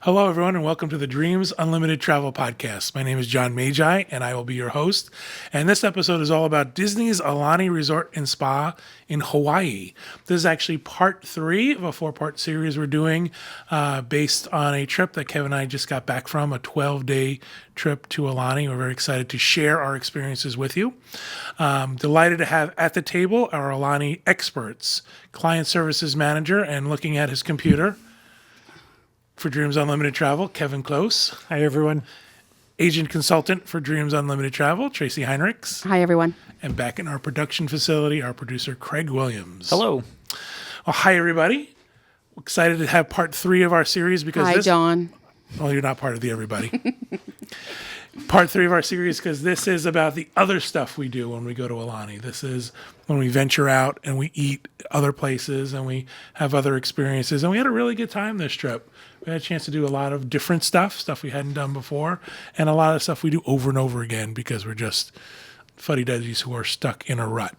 Hello, everyone, and welcome to the Dreams Unlimited Travel Podcast. My name is John Magi, and I will be your host. And this episode is all about Disney's Aulani Resort and Spa in Hawaii. This is actually part 3 of a 4-part series we're doing based on a trip that Kevin and I just got back from, a 12-day trip to Aulani. We're very excited to share our experiences with you. Delighted to have at the table our Aulani experts, Client Services Manager, and looking at his computer, for Dreams Unlimited Travel, Kevin Close. Hi, everyone. Agent Consultant for Dreams Unlimited Travel, Tracy Heinrichs. Hi, everyone. And back in our production facility, our producer, Craig Williams. Hello. Well, hi, everybody. Excited to have part 3 of our series because Hi, John. Well, you're not part of the everybody. Part 3 of our series because this is about the other stuff we do when we go to Aulani. This is when we venture out and we eat other places and we have other experiences. And we had a really good time this trip. We had a chance to do a lot of different stuff we hadn't done before, and a lot of stuff we do over and over again because we're just fuddy-duddies who are stuck in a rut.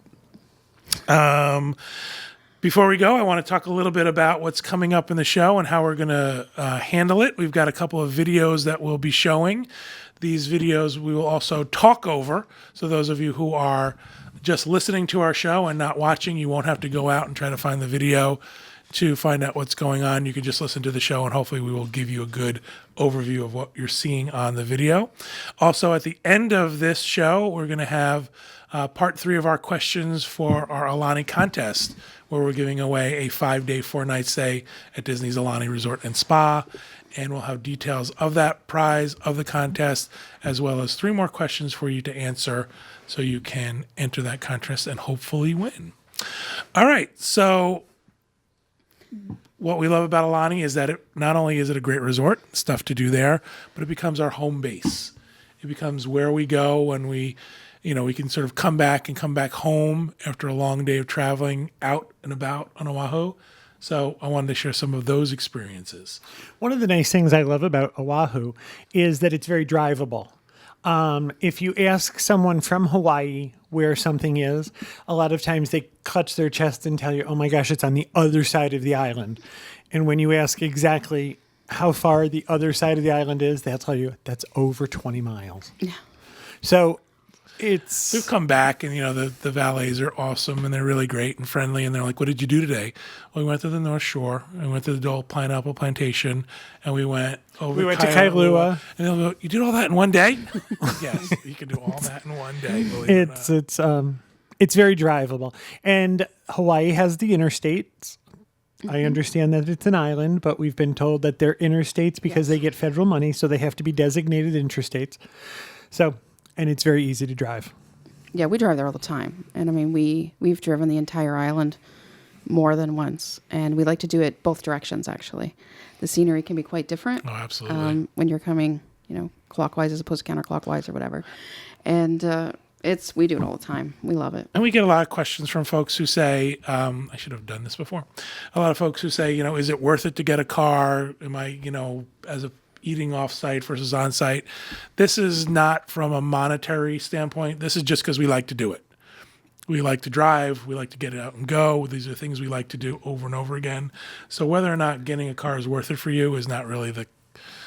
Before we go, I want to talk a little bit about what's coming up in the show and how we're going to handle it. We've got a couple of videos that we'll be showing. These videos we will also talk over. So those of you who are just listening to our show and not watching, you won't have to go out and try to find the video to find out what's going on. You can just listen to the show, and hopefully we will give you a good overview of what you're seeing on the video. Also, at the end of this show, we're going to have part 3 of our questions for our Aulani contest, where we're giving away a 5-day, 4-night stay at Disney's Aulani Resort and Spa. And we'll have details of that prize, of the contest, as well as 3 more questions for you to answer so you can enter that contest and hopefully win. All right, so what we love about Aulani is that it not only is it a great resort, stuff to do there, but it becomes our home base. It becomes where we go when we can sort of come back home after a long day of traveling out and about on Oahu. So I wanted to share some of those experiences. One of the nice things I love about Oahu is that it's very drivable. If you ask someone from Hawaii where something is, a lot of times they clutch their chest and tell you, oh my gosh, it's on the other side of the island. And when you ask exactly how far the other side of the island is, they'll tell you that's over 20 miles. Yeah. So we've come back, and the valets are awesome, and they're really great and friendly, and they're like, what did you do today? Well, we went to the North Shore, and we went to the Dole pineapple plantation, and we went to Kailua. And they'll go, you did all that in one day? Yes, you can do all that in one day. It's very drivable. And Hawaii has the interstates. Mm-hmm. I understand that it's an island, but we've been told that they're interstates because they get federal money, so they have to be designated interstates. And it's very easy to drive. Yeah, we drive there all the time. And I mean, we've driven the entire island more than once. And we like to do it both directions, actually. The scenery can be quite different. Oh, absolutely. When you're coming, clockwise as opposed to counterclockwise or whatever. And we do it all the time. We love it. And we get a lot of questions from folks who say, I should have done this before. A lot of folks who say, is it worth it to get a car? Am I, as a eating off-site versus on-site? This is not from a monetary standpoint. This is just because we like to do it. We like to drive. We like to get out and go. These are things we like to do over and over again. So whether or not getting a car is worth it for you is not really the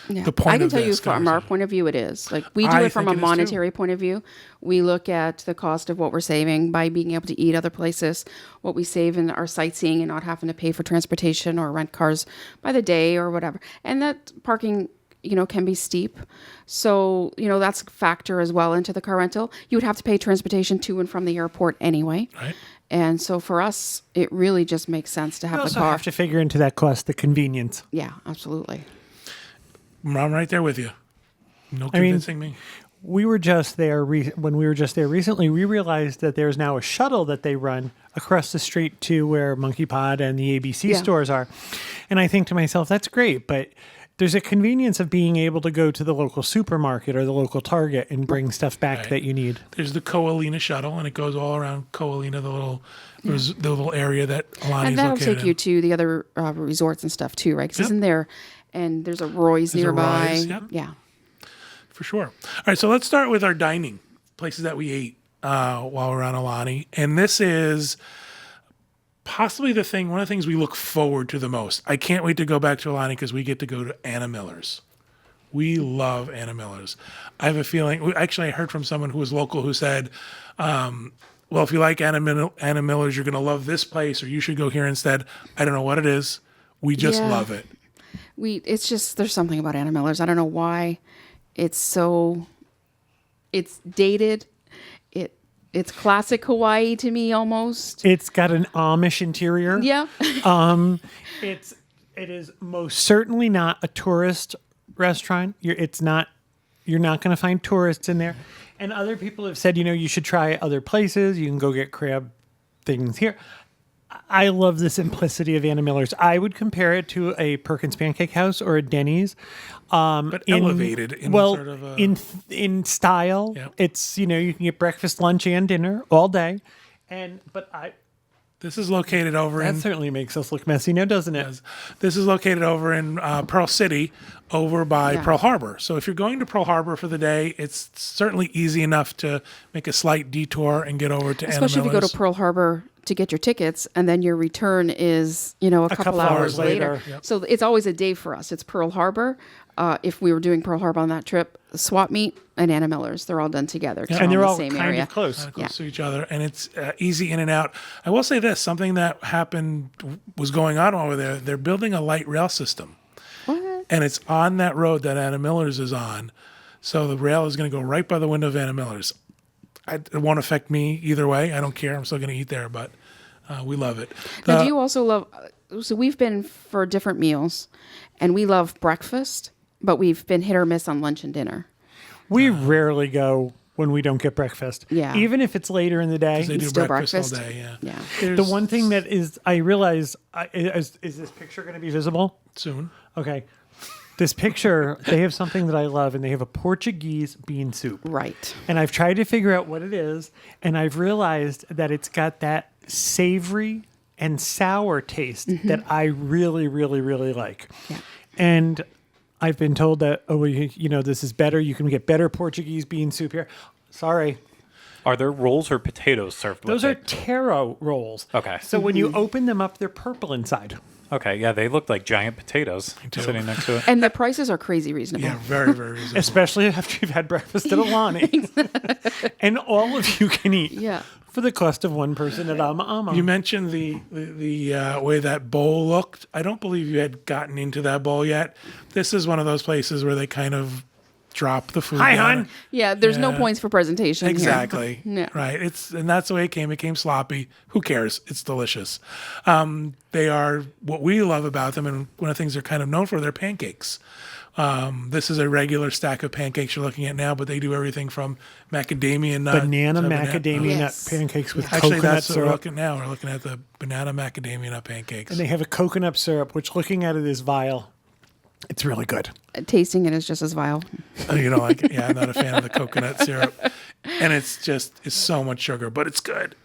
point of this. I can tell you from our point of view it is. Like, we do it from a monetary point of view. We look at the cost of what we're saving by being able to eat other places, what we save in our sightseeing and not having to pay for transportation or rent cars by the day or whatever. And that parking can be steep. So, that's a factor as well into the car rental. You would have to pay transportation to and from the airport anyway. Right. And so for us, it really just makes sense to have the car. You also have to figure into that cost, the convenience. Yeah, absolutely. I'm right there with you. No convincing me. We were just there when we were just there recently. We realized that there's now a shuttle that they run across the street to where Monkeypod and the ABC stores are. And I think to myself, that's great, but there's a convenience of being able to go to the local supermarket or the local Target and bring stuff back that you need. There's the Ko'olina shuttle, and it goes all around Ko'olina, the little area that Aulani is located in. And that'll take you to the other resorts and stuff too, right? Because isn't there, and there's a Roy's nearby. Yeah. For sure. All right, so let's start with our dining, places that we ate while we're on Aulani. And this is possibly one of the things we look forward to the most. I can't wait to go back to Aulani because we get to go to Anna Miller's. We love Anna Miller's. I have a feeling, actually I heard from someone who was local who said, well, if you like Anna Miller's, you're going to love this place, or you should go here instead. I don't know what it is. We just love it. It's just, there's something about Anna Miller's. I don't know why. It's dated. It's classic Hawaii to me almost. It's got an Amish interior. Yeah. It is most certainly not a tourist restaurant. You're not going to find tourists in there. And other people have said, you should try other places. You can go get crab things here. I love the simplicity of Anna Miller's. I would compare it to a Perkins Pancake House or a Denny's. But elevated in sort of a... in style. Yeah. It's, you can get breakfast, lunch, and dinner all day. This is located over That certainly makes us look messy now, doesn't it? This is located over in Pearl City, over by Pearl Harbor. So if you're going to Pearl Harbor for the day, it's certainly easy enough to make a slight detour and get over to Anna Miller's. Especially if you go to Pearl Harbor to get your tickets, and then your return is, a couple hours later. Yep. So it's always a day for us. It's Pearl Harbor. If we were doing Pearl Harbor on that trip, Swap Meet and Anna Miller's, they're all done together. And they're all in the same kind area. of close. Close to each other, and it's easy in and out. I will say this, something that was going on over there. They're building a light rail system. What? And it's on that road that Anna Miller's is on. So the rail is going to go right by the window of Anna Miller's. It won't affect me either way. I don't care. I'm still going to eat there, but we love it. Now, do you also love... So we've been for different meals, and we love breakfast, but we've been hit or miss on lunch and dinner. We rarely go when we don't get breakfast. Yeah. Even if it's later in the day. They do still breakfast all breakfast. day, Yeah. The one thing that is, I realize, is this picture going to be visible? Soon. Okay. This picture, they have something that I love, and they have a Portuguese bean soup. Right. And I've tried to figure out what it is, and I've realized that it's got that savory and sour taste that I really, really, really like. Yeah. And I've been told that, this is better. You can get better Portuguese bean soup here. Sorry. Are there rolls or potatoes served Those with are it? taro rolls. Okay. So when you open them up, they're purple inside. Okay, yeah, they look like giant potatoes sitting next to it. And the prices are crazy reasonable. Yeah, very, very reasonable. Especially after you've had breakfast at Aulani. And all of you can eat for the cost of one person at Ama Ama. You mentioned the way that bowl looked. I don't believe you had gotten into that bowl yet. This is one of those places where they kind of drop the food Hi, down. hon. Yeah, there's no points for presentation. here. Exactly. Yeah. Right. And that's the way it came. It came sloppy. Who cares? It's delicious. They are what we love about them, and one of the things they're kind of known for, their pancakes. This is a regular stack of pancakes you're looking at now, but they do everything from macadamia nut Banana to macadamia nut Yes. pancakes with Actually, coconut that's what we're syrup. looking now. We're looking at the banana macadamia nut pancakes. And they have a coconut syrup, which looking at it is vile. It's really good. Tasting it is just as vile. You know, like, yeah, I'm not a fan of the coconut syrup. And it's so much sugar, but it's good.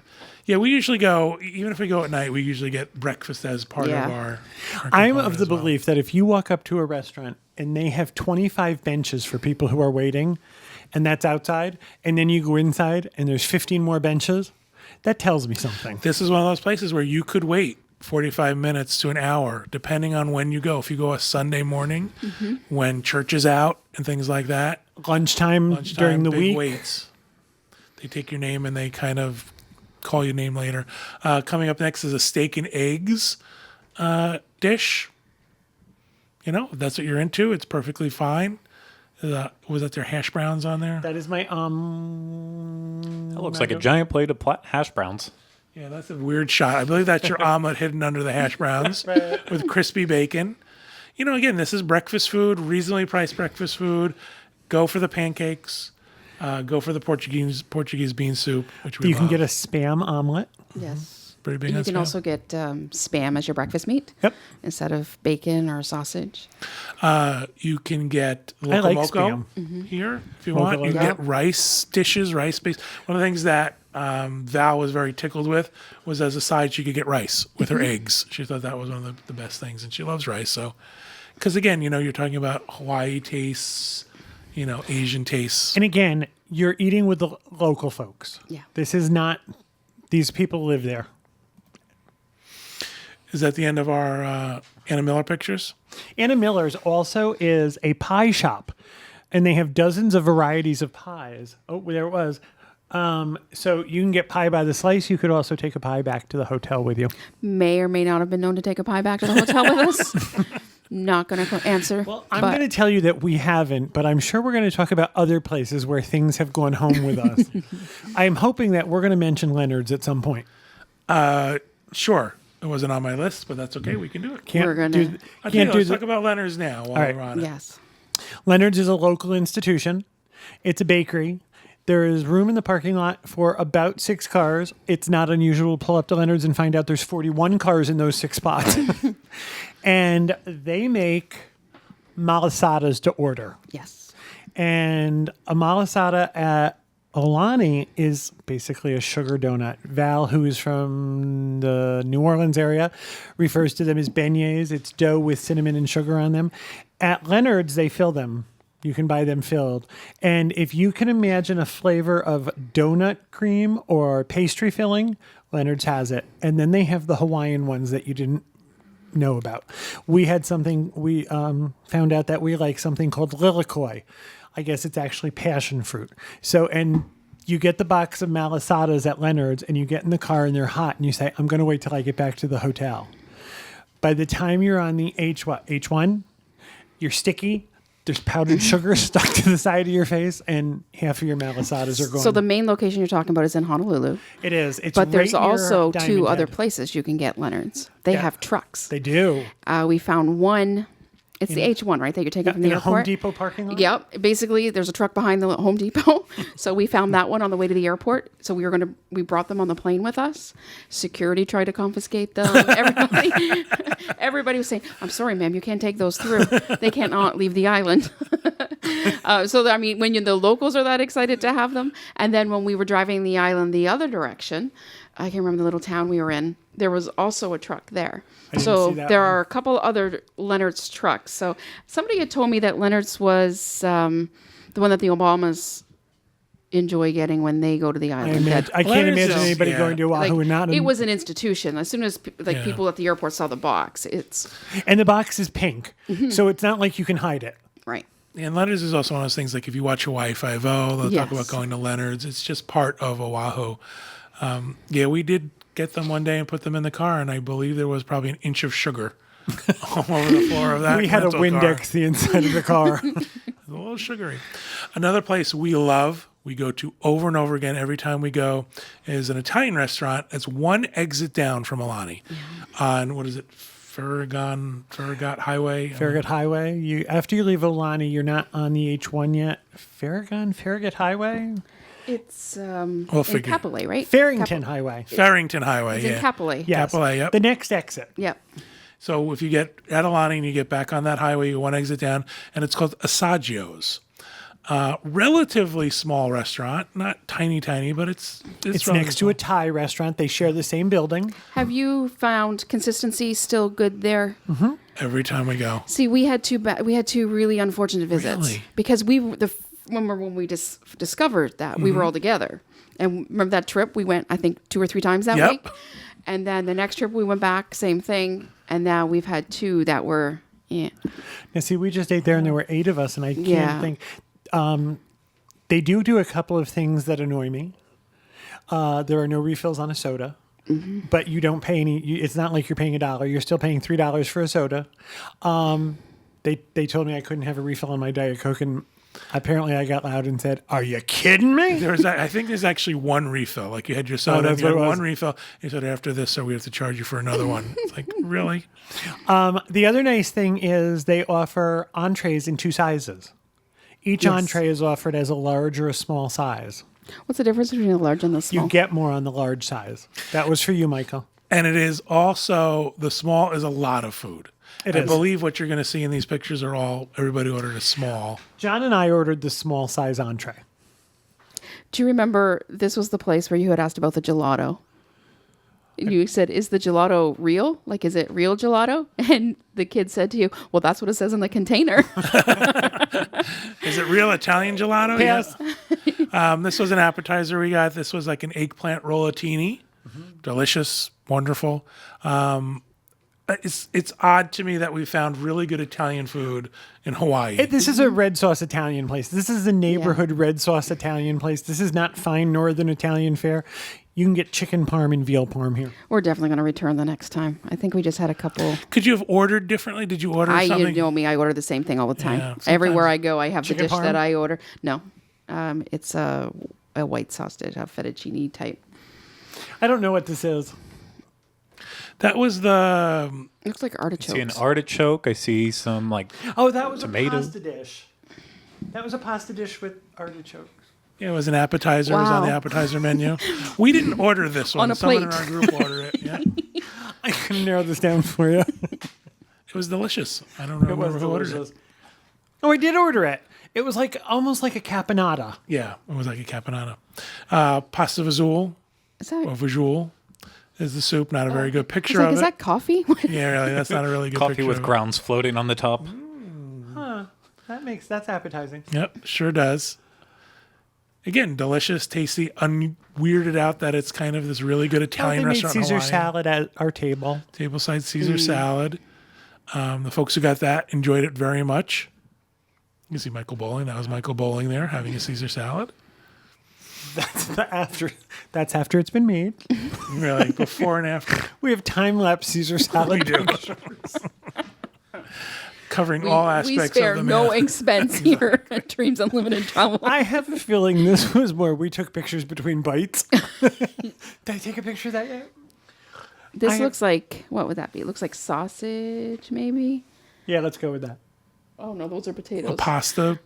Yeah, we usually go, even if we go at night, we usually get breakfast as part of our I'm component of the as well. belief that if you walk up to a restaurant and they have 25 benches for people who are waiting, and that's outside, and then you go inside and there's 15 more benches, that tells me something. This is one of those places where you could wait 45 minutes to an hour, depending on when you go. If you go a Sunday morning, when church is out and things like that, Lunchtime during the big week. waits. They take your name and they kind of call your name later. Coming up next is a steak and eggs dish. You know, if that's what you're into, it's perfectly fine. Was that their hash browns on there? That is my That looks like a giant plate of hash browns. Yeah, that's a weird shot. I believe that's your omelet hidden under the hash browns with crispy bacon. You know, again, this is breakfast food, reasonably priced breakfast food. Go for the pancakes. Go for the Portuguese bean soup, which we You can love. get a Spam omelet. Yes. Pretty big You on can Spam. also get Spam as your breakfast meat. Yep. Instead of bacon or sausage. You can get I like loco Spam. here if you Mocha want. You can loco. get rice dishes, rice based. One of the things that Val was very tickled with was as a side she could get rice with her eggs. She thought that was one of the best things, and she loves rice. So, because again, you know, you're talking about Hawaii tastes, you know, Asian tastes. And again, you're eating with the local folks. Yeah. This is not, these people live there. Is that the end of our Anna Miller pictures? Anna Miller's also is a pie shop, and they have dozens of varieties of pies. Oh, there it was. So you can get pie by the slice. You could also take a pie back to the hotel with you. May or may not have been known to take a pie back to the hotel with us. Not going to answer. Well, I'm going to tell you that we haven't, but I'm sure we're going to talk about other places where things have gone home with us. I'm hoping that we're going to mention Leonard's at some point. Sure. It wasn't on my list, but that's okay. We can do it. We're gonna- Let's talk about Leonard's now while right. we're on it. Yes. Leonard's is a local institution. It's a bakery. There is room in the parking lot for about 6 cars. It's not unusual to pull up to Leonard's and find out there's 41 cars in those 6 spots. And they make malasadas to order. Yes. And a malasada at Aulani is basically a sugar donut. Val, who is from the New Orleans area, refers to them as beignets. It's dough with cinnamon and sugar on them. At Leonard's, they fill them. You can buy them filled. And if you can imagine a flavor of donut cream or pastry filling, Leonard's has it. And then they have the Hawaiian ones that you didn't know about. We had something, we found out that we like something called lilikoi. I guess it's actually passion fruit. So, and you get the box of malasadas at Leonard's and you get in the car and they're hot and you say, I'm going to wait till I get back to the hotel. By the time you're on the H1, you're sticky. There's powdered sugar stuck to the side of your face, and half of your malasadas are gone. So the main location you're talking about is in Honolulu. It is. It's But there's right near also Diamond 2 other Head. places you can get Leonard's. They have trucks. They do. We found one. It's the H1, right, that you're taking from the In a airport? Home Depot parking lot? Yep. Basically, there's a truck behind the Home Depot. So we found that one on the way to the airport. So we brought them on the plane with us. Security tried to confiscate them. Everybody was saying, I'm sorry, ma'am, you can't take those through. They cannot leave the island. So, I mean, when the locals are that excited to have them. And then when we were driving the island the other direction, I can't remember the little town we were in, there was also a truck there. So there are a couple other Leonard's trucks. So somebody had told me that Leonard's was the one that the Obamas enjoy getting when they go to the island. I can't Leonard's imagine is- anybody yeah. going to Oahu and not. It was an institution. As soon as people at the airport saw the box, it's And the box is pink, so it's not like you can hide it. right. And Leonard's is also one of those things, like if you watch Hawaii Five-0, they'll talk Yes. about going to Leonard's. It's just part of Oahu. Yeah, we did get them one day and put them in the car, and I believe there was probably an inch of sugar all over the floor of that. We had a rental Windex the inside of the car. car. A little sugary. Another place we love, we go to over and over again every time we go, is an Italian restaurant. It's one exit down from Aulani on, what is it, Farragut Highway? Farragut Highway. After you leave Oahu, you're not on the H1 yet. Farragut Highway? It's We'll in figure. Kapolei, right? Farrington Highway. Farrington Highway, It's yeah. in Kapolei. Yes. Kapolei, yep. The next exit. Yep. So if you get at Aulani and you get back on that highway, you one exit down, and it's called Assaggio's. Relatively small restaurant, not tiny, but it's Next to a Thai restaurant. They share the same building. Have you found consistency still good there? every time we go. See, we had 2 really unfortunate visits Really? because when we discovered that we were all together, and remember that trip we went, I think 2 or 3 times that Yep. week, and then the next trip we went back, same thing, and now we've had 2 that were Now, see, we just ate there and there were 8 of us, and I can't Yeah. think. They do a couple of things that annoy me. There are no refills on a soda, but you don't pay any. It's not like you're paying $1. You're still paying $3 for a soda. They told me I couldn't have a refill on my Diet Coke, and apparently I got loud and said, "Are you kidding me?" I think there's actually one refill. Like you had your soda, that's and you had what it was. one refill. You said after this, so we have to charge you for another one. It's like, really? The other nice thing is they offer entrees in 2 sizes. Each entree is offered as a large or a small size. What's the difference between the large and the small? You get more on the large size. That was for you, Michael. And it is also, the small is a lot of food. It I is. believe what you're going to see in these pictures are everybody ordered a small. John and I ordered the small size entree. Do you remember this was the place where you had asked about the gelato? And you said, "Is the gelato real? Like, is it real gelato?" And the kid said to you, "Well, that's what it says in the container." Is it real Italian gelato? Yes. Yeah. This was an appetizer we got. This was like an eggplant rollatini. Delicious, wonderful. it's odd to me that we found really good Italian food in Hawaii. This is a red sauce Italian place. This is a neighborhood red sauce Italian place. This is not fine northern Italian fare. You can get chicken parm and veal parm here. We're definitely going to return the next time. I think we just had a couple. Could you have ordered differently? Did you order something? You know me, I order the same thing all the time. Yeah, Everywhere I go, I have the Chicken dish parm? that I order. No, it's a white sauce dish, a fettuccine type. I don't know what this is. That was the It looks like I artichokes. see an artichoke. I see some like Oh, that was Tomato. a pasta dish. That was a pasta dish with artichokes. it was an appetizer. It was on the Wow. appetizer menu. We didn't order this one. On a Someone in plate. our group ordered it. Yeah, I can narrow this down for you. it was delicious. I don't remember who ordered it. Oh, I did order it. It was like almost like a caponata. Yeah, it was like a caponata. Pasta visual Is that, or visual is the soup. Not a very good picture like, of is it. that coffee? Yeah, really, that's not a really good coffee picture. with of it. grounds floating on the top. That's appetizing. Yep, sure does. Again, delicious, tasty, weirded out that it's kind of this really good Italian They made restaurant. in Caesar Hawaii. salad at our table. Tableside Caesar salad. The folks who got that enjoyed it very much. You can see Michael Bowling. That was Michael Bowling there having a Caesar salad. That's after it's been made. Really, before and after. We have time lapse Caesar salad. Covering all we aspects spare of the no meal. expense here at Dreams Unlimited Travel. I have a feeling this was where we took pictures between bites. Did I take a picture of that yet? This I- looks like, what would that be? It looks like sausage, maybe? Yeah, let's go with that. Oh, no, those are potatoes. pasta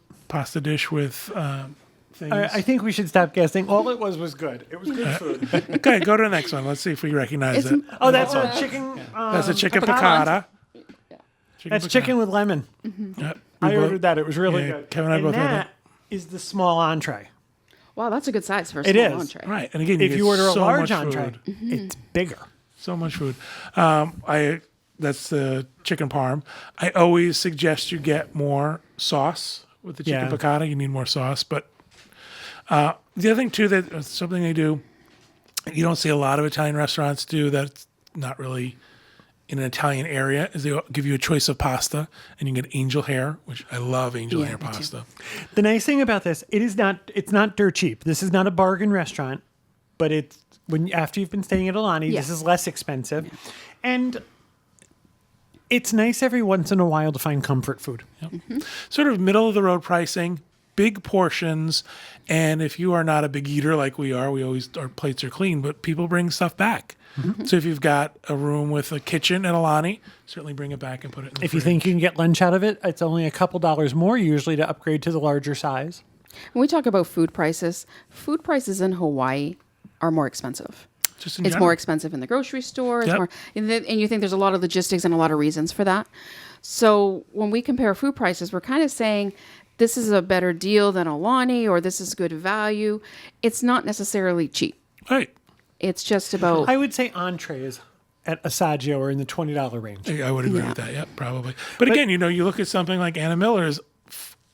dish with things. I think we should stop guessing. All it was good. It was good food. Okay, go to the next one. Let's see if we recognize it. Oh, that's a chicken. That's a chicken piccata. piccata. That's chicken with lemon. Yep. I ordered that. It was really yeah, good. Kevin and I both ordered that is the small entree. Wow, that's a good size for a It small is. entree. Right, and again, If get you order a so large much entree, food. it's bigger. So much food. That's the chicken parm. I always suggest you get more sauce with the chicken Yeah. piccata. You need more sauce. But the other thing too, that something they do, you don't see a lot of Italian restaurants do that's not really in an Italian area, is they give you a choice of pasta, and you can get angel hair, which I love angel hair me too. pasta. The nice thing about this, it's not dirt cheap. This is not a bargain restaurant, but it's after you've been staying at Aulani, Yeah. this is less expensive. And it's nice every once in a while to find comfort food. Sort of middle of the road pricing, big portions, and if you are not a big eater like we are, our plates are clean, but people bring stuff back. So if you've got a room with a kitchen at Aulani, certainly bring it back and put it in the If you fridge. think you can get lunch out of it, it's only a couple dollars more usually to upgrade to the larger size. When we talk about food prices in Hawaii are more expensive. Just in It's general. more expensive in the grocery store. It's Yep. more, and you think there's a lot of logistics and a lot of reasons for that. So when we compare food prices, we're kind of saying this is a better deal than Aulani or this is good value. It's not necessarily cheap. Right. It's just about I would say entrees at Assaggio are in the $20 range. I would agree with that. Yep, probably. But again, you look at something like Anna Miller's,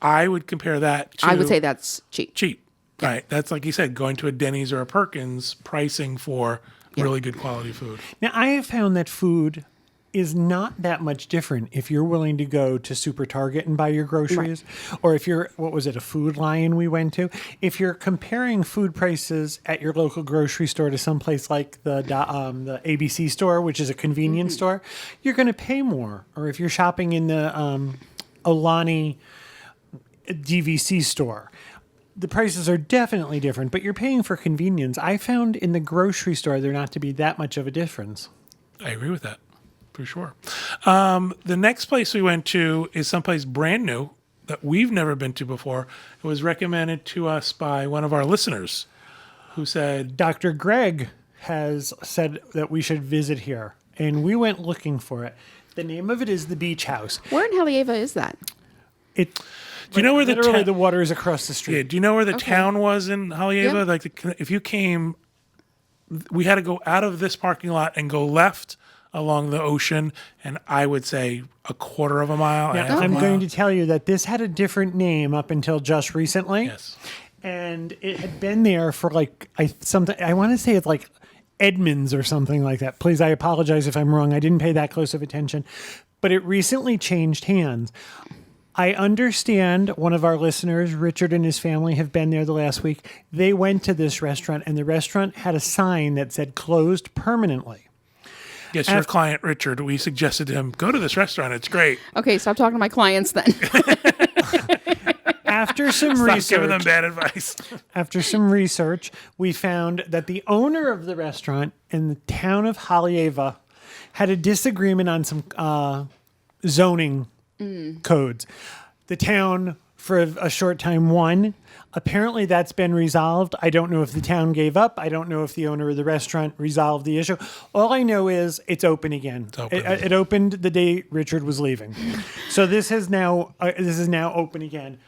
I would compare that to I would say that's cheap. cheap. Right. That's like you said, going to a Denny's or a Perkins, pricing for really good quality food. Now, I have found that food is not that much different if you're willing to go to Super Target and buy your groceries, or if you're, a Food Lion we went to. If you're comparing food prices at your local grocery store to someplace like the ABC store, which is a convenience store, you're going to pay more. Or if you're shopping in the Aulani DVC store, the prices are definitely different, but you're paying for convenience. I found in the grocery store there not to be that much of a difference. I agree with that. For sure. The next place we went to is someplace brand new that we've never been to before. It was recommended to us by one of our listeners who said, Dr. Greg has said that we should visit here, and we went looking for it. The name of it is the Beach House. Where in Haleiwa is that? do you know where Literally, the the water is across the street. yeah, do you know where the town was in Haleiwa? Yeah. Like if you came, we had to go out of this parking lot and go left along the ocean, and I would say a quarter of a mile. Now, I'm going to tell you that this had a different name up until just recently. Yes. And it had been there for I want to say it's like Edmonds or something like that. Please, I apologize if I'm wrong. I didn't pay that close of attention. But it recently changed hands. I understand one of our listeners, Richard and his family, have been there the last week. They went to this restaurant, and the restaurant had a sign that said closed permanently. Yes, your client, Richard, we suggested to him, go to this restaurant. It's great. Okay, stop talking to my clients then. After some Stop research, giving them bad advice. After some research, we found that the owner of the restaurant in the town of Haleiwa had a disagreement on some zoning codes. The town, for a short time, won. Apparently, that's been resolved. I don't know if the town gave up. I don't know if the owner of the restaurant resolved the issue. All I know is it's open again. It's open. It opened the day Richard was leaving, so this is now open again.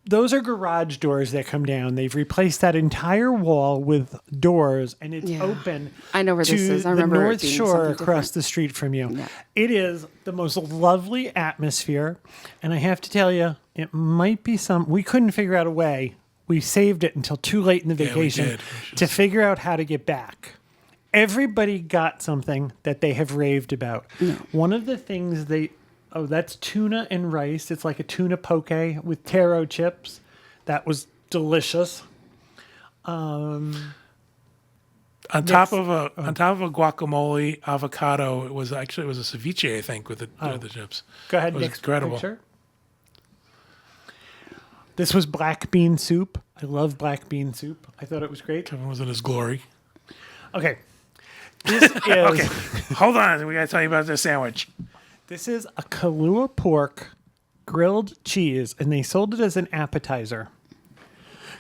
Those are garage doors that come down. They've replaced that entire wall with doors, and it's open. I know where this to is. I the remember it North being Shore something across different. the street from you. Yeah. It is the most lovely atmosphere, and I have to tell you, it might be we couldn't figure out a way. We saved it until too late in the we vacation did. to figure out how to get back. Everybody got something that they have raved about. One of the things that's tuna and rice. It's like a tuna poke with taro chips. That was delicious. On top of a guacamole, avocado, it was a ceviche, I think, with the chips. Go ahead, It was next incredible. picture. This was black bean soup. I love black bean soup. I thought it was great. Kevin was in his glory. Okay. This is Okay, hold on. We got to tell you about this sandwich. This is a Kailua pork grilled cheese, and they sold it as an appetizer.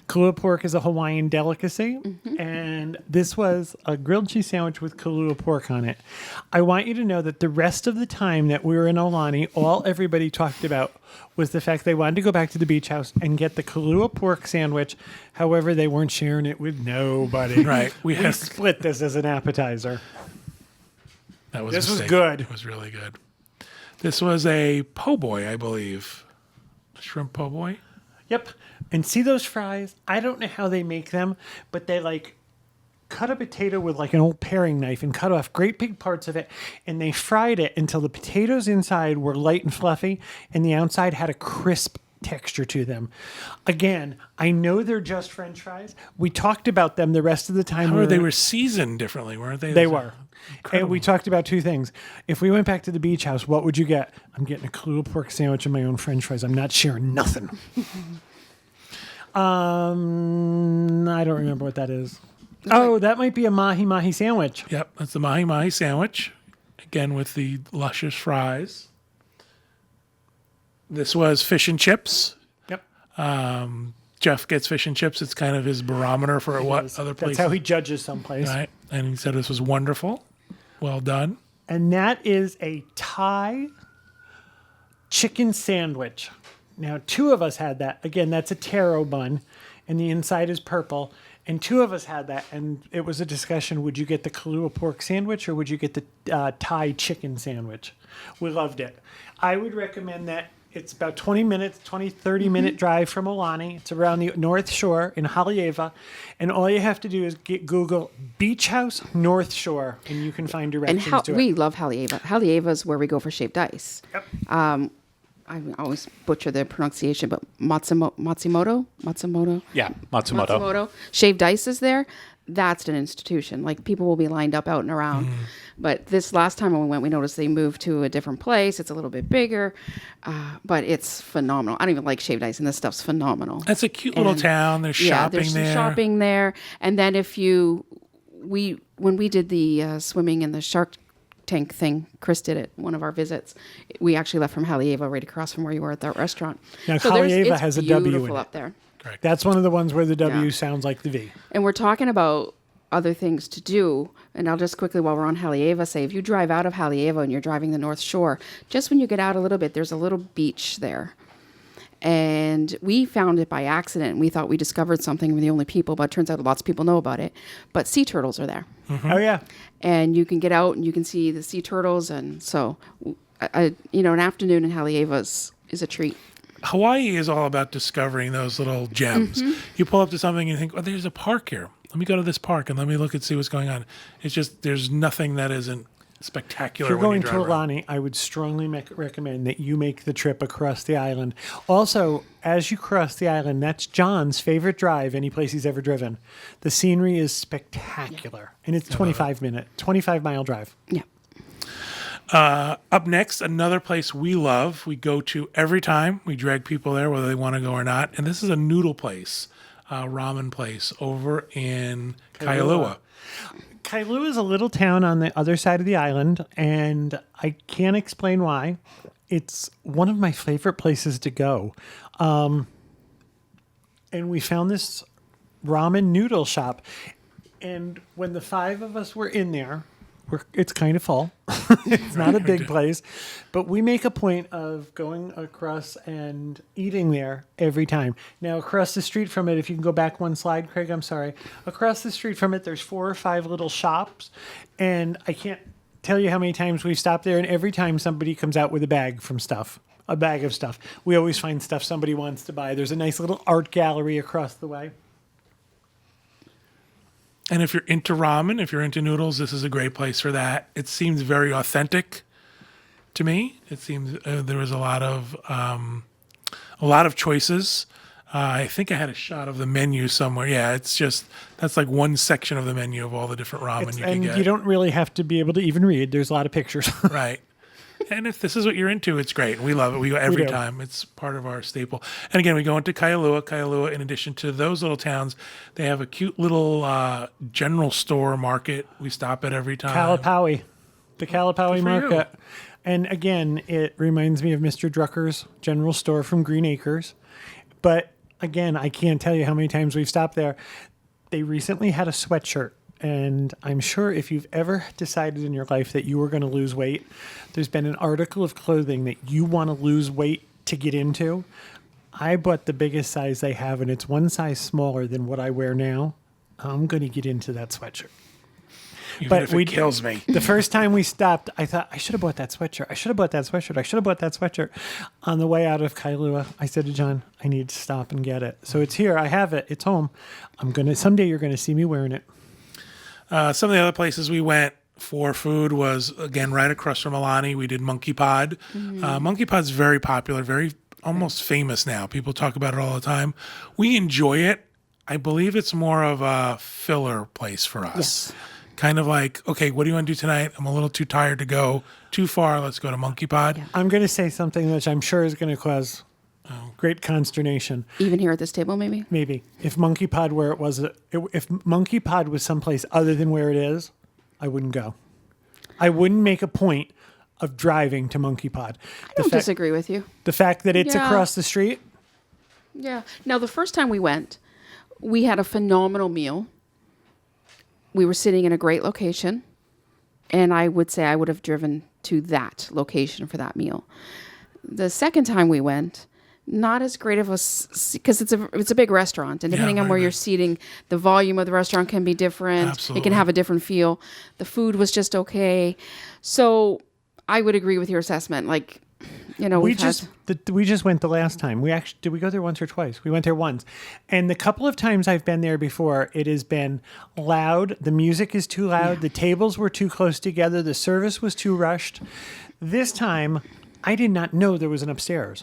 Kailua pork is a Hawaiian delicacy, and this was a grilled cheese sandwich with Kailua pork on it. I want you to know that the rest of the time that we were in Aulani, all everybody talked about was the fact they wanted to go back to the beach house and get the Kailua pork sandwich. However, they weren't sharing it with nobody. Right. We split this as an appetizer. This was good. It was really good. This was a po' boy, I believe. Shrimp po' boy. Yep. And see those fries? I don't know how they make them, but they cut a potato with an old paring knife and cut off great big parts of it, and they fried it until the potatoes inside were light and fluffy and the outside had a crisp texture to them. Again, I know they're just French fries. We talked about them the rest of the time. However, they were seasoned differently, weren't they? They were. And we talked about two things. If we went back to the beach house, what would you get? I'm getting a Kailua pork sandwich and my own French fries. I'm not sharing nothing. I don't remember what that is. That might be a mahi-mahi sandwich. Yep, that's the mahi-mahi sandwich. Again, with the luscious fries. This was fish and chips. Yep. Jeff gets fish and chips. It's kind of his barometer for what other places. That's how he judges someplace. Right. And he said this was wonderful. Well done. And that is a Thai chicken sandwich. Now, two of us had that. Again, that's a taro bun, and the inside is purple. And two of us had that, and it was a discussion. Would you get the Kailua pork sandwich or would you get the Thai chicken sandwich? We loved it. I would recommend that. It's about 30 minute drive from Aulani. It's around the North Shore in Haleiwa. And all you have to do is Google Beach House North Shore, and you can find directions to it. We love Haleiwa. Haleiwa is where we go for shaved ice. Yep. I always butcher the pronunciation, but Matsumoto? Yeah, Matsumoto. Shaved ice is there. That's an institution. People will be lined up out and around. But this last time when we went, we noticed they moved to a different place. It's a little bit bigger, but it's phenomenal. I don't even like shaved ice, and this stuff's phenomenal. That's a cute little town. There's shopping there's there. shopping there. And then when we did the swimming in the shark tank thing, Chris did it, one of our visits. We actually left from Haleiwa right across from where you were at that restaurant. Now, it's Haleiwa has a W in beautiful it. up there. Correct. That's one of the ones where the W Yeah. sounds like the V. And we're talking about other things to do. And I'll just quickly, while we're on Haleiwa, say if you drive out of Haleiwa and you're driving the North Shore, just when you get out a little bit, there's a little beach there. And we found it by accident. We thought we discovered something. We're the only people, but it turns out lots of people know about it. But sea turtles are there. Oh, yeah. And you can get out and you can see the sea turtles. And so, an afternoon in Haleiwa is a treat. Hawaii is all about discovering those little gems. You pull up to something and you think, there's a park here. let me go to this park and let me look and see what's going on. It's just there's nothing that isn't spectacular. If you're when going you to drive around. Aulani, I would strongly recommend that you make the trip across the island. Also, as you cross the island, that's John's favorite drive, any place he's ever driven. The scenery is spectacular, and it's 25-mile drive. Yeah. Up next, another place we love, we go to every time. We drag people there, whether they want to go or not. And this is a noodle place, ramen place over in Kailua. Kailua is a little town on the other side of the island, and I can't explain why. It's one of my favorite places to go. And we found this ramen noodle shop. And when the 5 of us were in there, it's kind of full. It's not a big place, but we make a point of going across and eating there every time. Now, across the street from it, if you can go back one slide, Craig, I'm sorry. Across the street from it, there's 4 or 5 little shops, and I can't tell you how many times we've stopped there, and every time somebody comes out with a bag of stuff. We always find stuff somebody wants to buy. There's a nice little art gallery across the way. And if you're into ramen, if you're into noodles, this is a great place for that. It seems very authentic to me. It seems there was a lot of choices. I think I had a shot of the menu somewhere. Yeah, it's just that's like one section of the menu of all the different ramen you can And get. you don't really have to be able to even read. There's a lot of pictures. Right. And if this is what you're into, it's great. We love it. We go every do. time. It's part of our staple. And again, we go into Kailua. Kailua, in addition to those little towns, they have a cute little general store market we stop at every time. Kalapaui. The Kalapaui Good for you. market. And again, it reminds me of Mr. Drucker's general store from Green Acres. But again, I can't tell you how many times we've stopped there. They recently had a sweatshirt. And I'm sure if you've ever decided in your life that you were going to lose weight, there's been an article of clothing that you want to lose weight to get into. I bought the biggest size they have, and it's one size smaller than what I wear now. I'm going to get into that sweatshirt. Even if it kills me. The first time we stopped, I thought, I should have bought that sweatshirt. I should have bought that sweatshirt. On the way out of Kailua, I said to John, I need to stop and get it. So it's here. I have it. It's home. Someday you're going to see me wearing it. Some of the other places we went for food was, again, right across from Aulani. We did Monkeypod. Monkeypod's very popular, very almost famous now. People talk about it all the time. We enjoy it. I believe it's more of a filler place for us. Yes. Kind of like, okay, what do you want to do tonight? I'm a little too tired to go too far. Let's go to Monkeypod. Yeah. I'm going to say something which I'm sure is going to cause great consternation. Even here at this table, maybe? Maybe if Monkeypod if Monkeypod was someplace other than where it is, I wouldn't go. I wouldn't make a point of driving to Monkeypod. I don't disagree with you. The fact that it's Yeah. across the street. Yeah. Now, the first time we went, we had a phenomenal meal. We were sitting in a great location, and I would say I would have driven to that location for that meal. The second time we went, not as great of a, because it's a big restaurant, and depending on where you're seating, the volume of the restaurant can be different. Absolutely. It can have a different feel. The food was just okay. So I would agree with your assessment. Like, you know, We just went the last time. Did we go there once or twice? We went there once. And the couple of times I've been there before, it has been loud. The music is too loud. Yeah. The tables were too close together. The service was too rushed. This time, I did not know there was an upstairs.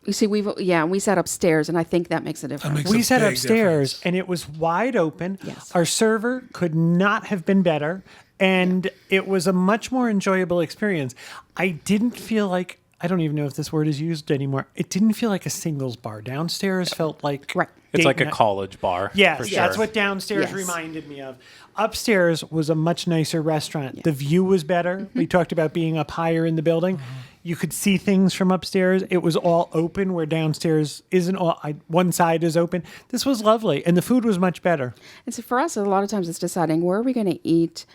You see, we sat upstairs, and I think that makes a difference. We sat big upstairs, difference. and it was wide open. Yes. Our server could not have been better, and it was a much more enjoyable experience. I didn't feel like, I don't even know if this word is used anymore. It didn't feel like a singles bar. Downstairs felt like Right. It's date like a night. college bar. Yes, for sure. that's what downstairs Yes. reminded me of. Upstairs was a much nicer restaurant. The view was better. We talked about being up higher in the building. You could see things from upstairs. It was all open where downstairs isn't all, one side is open. This was lovely, and the food was much better. And so for us, a lot of times it's deciding where are we going to eat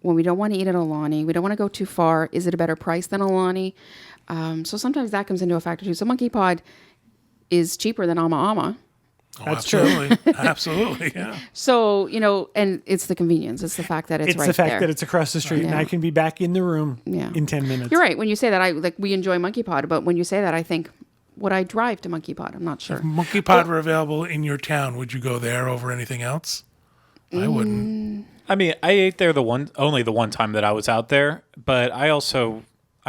when we don't want to eat at Aulani. We don't want to go too far. Is it a better price than Aulani? So sometimes that comes into a factor too. So Monkeypod is cheaper than Ama Ama. That's true. Absolutely. Absolutely. Yeah. So, you know, and it's the convenience. It's the fact that it's right the fact there. that it's across the street, and Yeah. I can be back in the room Yeah. in 10 minutes. You're right. When you say that, we enjoy Monkeypod, but when you say that, I think, would I drive to Monkeypod? I'm not sure. Monkeypod were available in your town. Would you go there over anything else? I wouldn't. I mean, I ate there only the one time that I was out there, but I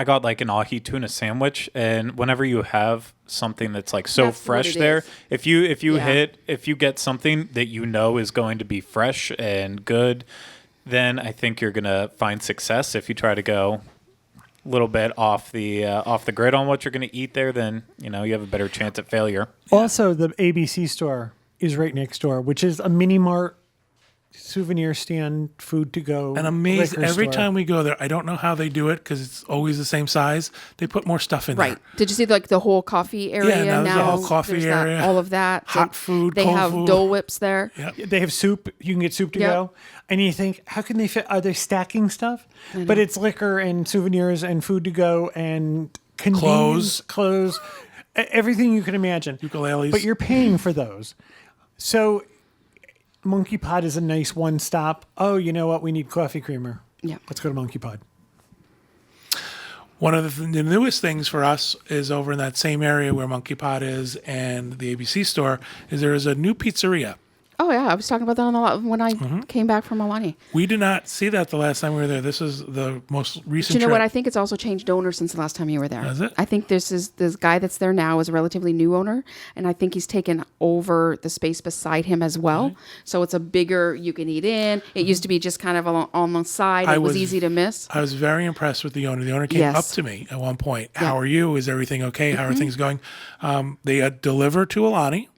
got like an ahi tuna sandwich, and whenever you have something that's like so That's what fresh it there, is. if you Yeah. if you get something that you know is going to be fresh and good, then I think you're gonna find success. If you try to go a little bit off the grid on what you're gonna eat there, then you have a better chance at failure. Also, the ABC store is right next door, which is a mini mart, souvenir stand, food to go. And amazed liquor every store. time we go there. I don't know how they do it because it's always the same size. They put more stuff in Right. there. Did you see like the whole coffee area now there's a whole coffee there's that- area. all of that. Hot food, They cold have food. Dole whips there. They have soup. You can get soup to Yep. go. And you think, how can they fit? Are they stacking stuff? But it's liquor and souvenirs and food to go and convenience, clothes, everything you can imagine. Ukuleles. But you're paying for those. So Monkeypod is a nice one stop. Oh, you know what? We need coffee creamer. Yeah. Let's go to Monkeypod. One of the newest things for us is over in that same area where Monkeypod is and the ABC store is there is a new pizzeria. Oh yeah, I was talking about that when I came back from Aulani. We did not see that the last time we were there. This is the most recent Do you know trip. what? I think it's also changed owners since the last time you were there. Has it? I think this guy that's there now is a relatively new owner, and I think he's taken over the space beside him as well. So it's a bigger. You can eat in. It used to be just kind of on the side. It was easy to miss. I was very impressed with the owner. The owner came Yes. up to me at one point. How are you? Is everything okay? How are things going? They deliver to Aulani.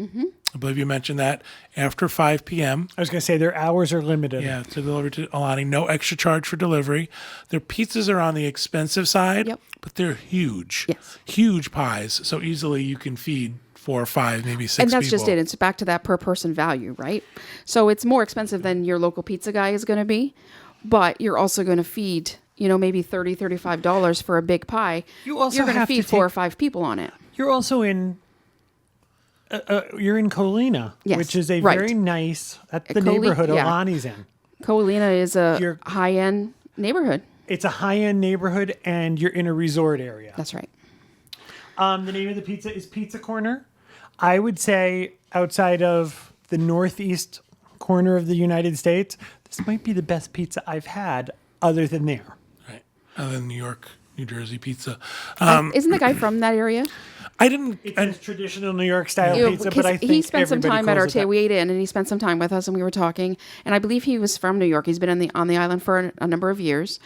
I believe you mentioned that after 5 p.m. I was going to say their hours are limited. Yeah, to deliver to Aulani. No extra charge for delivery. Their pizzas are on the expensive side, Yep. but they're huge. Yes. Huge pies. So easily you can feed 4 or 5, maybe 6 And that's people. just it. It's back to that per person value, right? So it's more expensive than your local pizza guy is going to be, but you're also going to feed, maybe $30, $35 for a big pie. You also you're going to have to feed 4 or take- 5 people on it. You're also in. You're in Colina, Yes, which is a right. very nice. That's the Coli- neighborhood yeah. Oahu's in. Colina is a You're- high-end neighborhood. It's a high-end neighborhood, and you're in a resort area. That's right. The name of the pizza is Pizza Corner. I would say outside of the northeast corner of the United States, this might be the best pizza I've had other than there. Right. Other than New York, New Jersey pizza. Isn't the guy from that area? I didn't. It's traditional New York style You know, pizza, because but I think he spent some everybody time at our calls it that. We ate in, and he spent some time with us, and we were talking. And I believe he was from New York. He's been on the island for a number of years.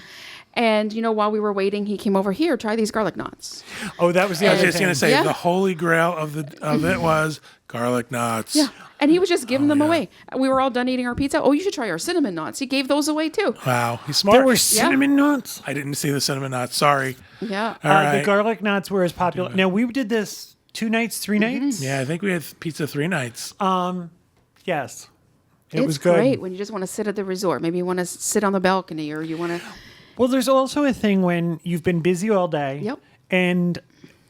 And while we were waiting, he came over here. Try these garlic knots. Oh, that was the I was other just thing. going to say Yeah. the holy grail of it was garlic knots. Yeah, and he was just giving them yeah. away. We were all done eating our pizza. Oh, you should try our cinnamon knots. He gave those away too. Wow, he's smart. There were cinnamon nuts. I didn't see the cinnamon knots. Sorry. Yeah. All right. The garlic knots were as popular. Now, we did this 2 nights, 3 nights? Yeah, I think we had pizza 3 nights. Yes. It It's was good. great when you just want to sit at the resort. Maybe you want to sit on the balcony, or you want to. Well, there's also a thing when you've been busy all day. Yep. And,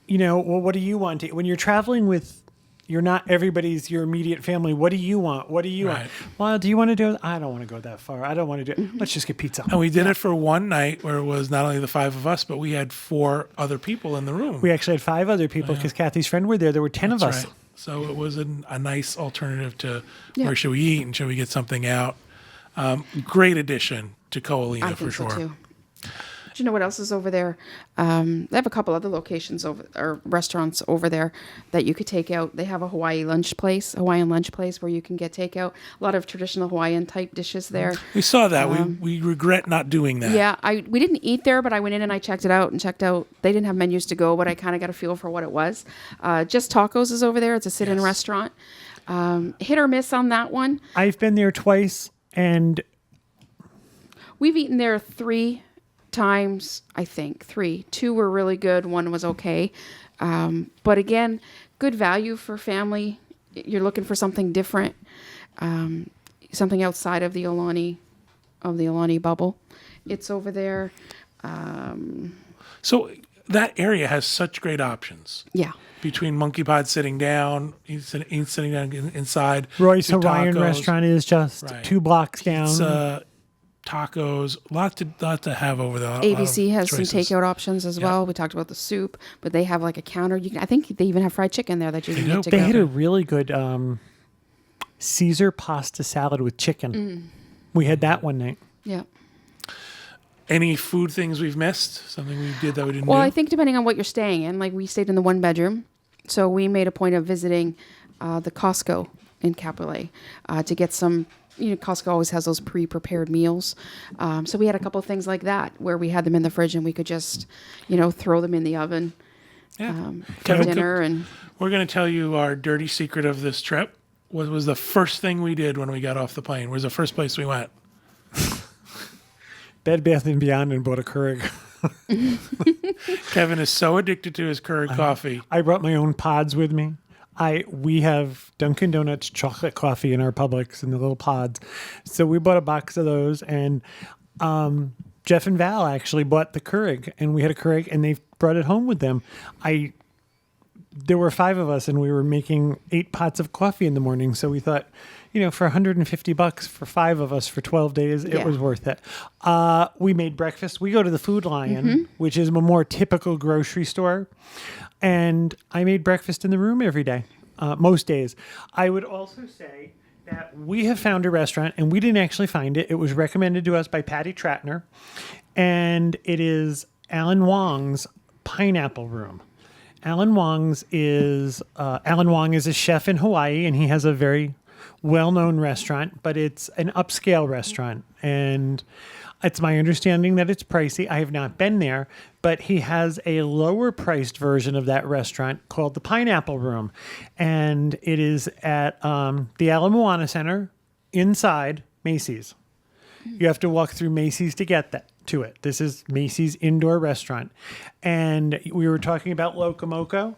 what do you want to when you're traveling with, you're not everybody's your immediate family. What do you want? What do you want? Right. Well, do you want to do it? I don't want to go that far. I don't want to do it. Let's just get pizza. And we did it for one night where it was not only the 5 of us, but we had 4 other people in the room. We actually had 5 other people because Kathy's friend were there. There were 10 of us. That's right. So it was a nice alternative to Yeah. where should we eat and should we get something out. Great addition to Koalina I for think sure. so too. Do you know what else is over there? They have a couple other locations or restaurants over there that you could take out. They have a Hawaiian lunch place where you can get takeout. A lot of traditional Hawaiian type dishes there. We saw that. We regret not doing that. Yeah, we didn't eat there, but I went in and I checked it out They didn't have menus to go, but I kind of got a feel for what it was. Just Tacos is over there. It's a sit-in Yes. restaurant. Hit or miss on that one. I've been there twice, and We've eaten there 3 times, I think. 3. 2 were really good. 1 was okay. But again, good value for family. You're looking for something different, something outside of the Aulani bubble. It's over there. So that area has such great options. Yeah. Between Monkeypod sitting down, he's sitting down inside. Roy's to Hawaiian tacos, restaurant is just Right. 2 blocks down. Pizza, tacos, lot to have over there. ABC has some choices. takeout options as well. We talked about the soup, but they have like a counter. I think they even have fried chicken there that you can do. get to They go. had a really good Caesar pasta salad with chicken. We had that one night. Yeah. Any food things we've missed? Something we did that we didn't Well, do? I think depending on what you're staying in, like we stayed in the 1-bedroom, so we made a point of visiting the Costco in Kapolei to get some. Costco always has those pre-prepared meals, so we had a couple of things like that where we had them in the fridge and we could just, throw them in the oven for Kevin dinner. cooked. And We're going to tell you our dirty secret of this trip. What was the first thing we did when we got off the plane? Where's the first place we went? Bed Bath & Beyond and bought a Keurig. Kevin is so addicted to his Keurig coffee. I brought my own pods with me. We have Dunkin' Donuts chocolate coffee in our Publix in the little pods. So we bought a box of those, and Jeff and Val actually bought the Keurig, and we had a Keurig, and they brought it home with them. There were 5 of us, and we were making 8 pots of coffee in the morning. So we thought, for $150 for 5 of us for 12 days, it was worth it. We made breakfast. We go to the Food Lion, which is a more typical grocery store. And I made breakfast in the room every day, most days. I would also say that we have found a restaurant, and we didn't actually find it. It was recommended to us by Patty Tratner, and it is Alan Wong's Pineapple Room. Alan Wong is a chef in Hawaii, and he has a very well-known restaurant, but it's an upscale restaurant, and it's my understanding that it's pricey. I have not been there, but he has a lower-priced version of that restaurant called the Pineapple Room, and it is at the Ala Moana Center inside Macy's. You have to walk through Macy's to get to it. This is Macy's indoor restaurant. And we were talking about Locomoco.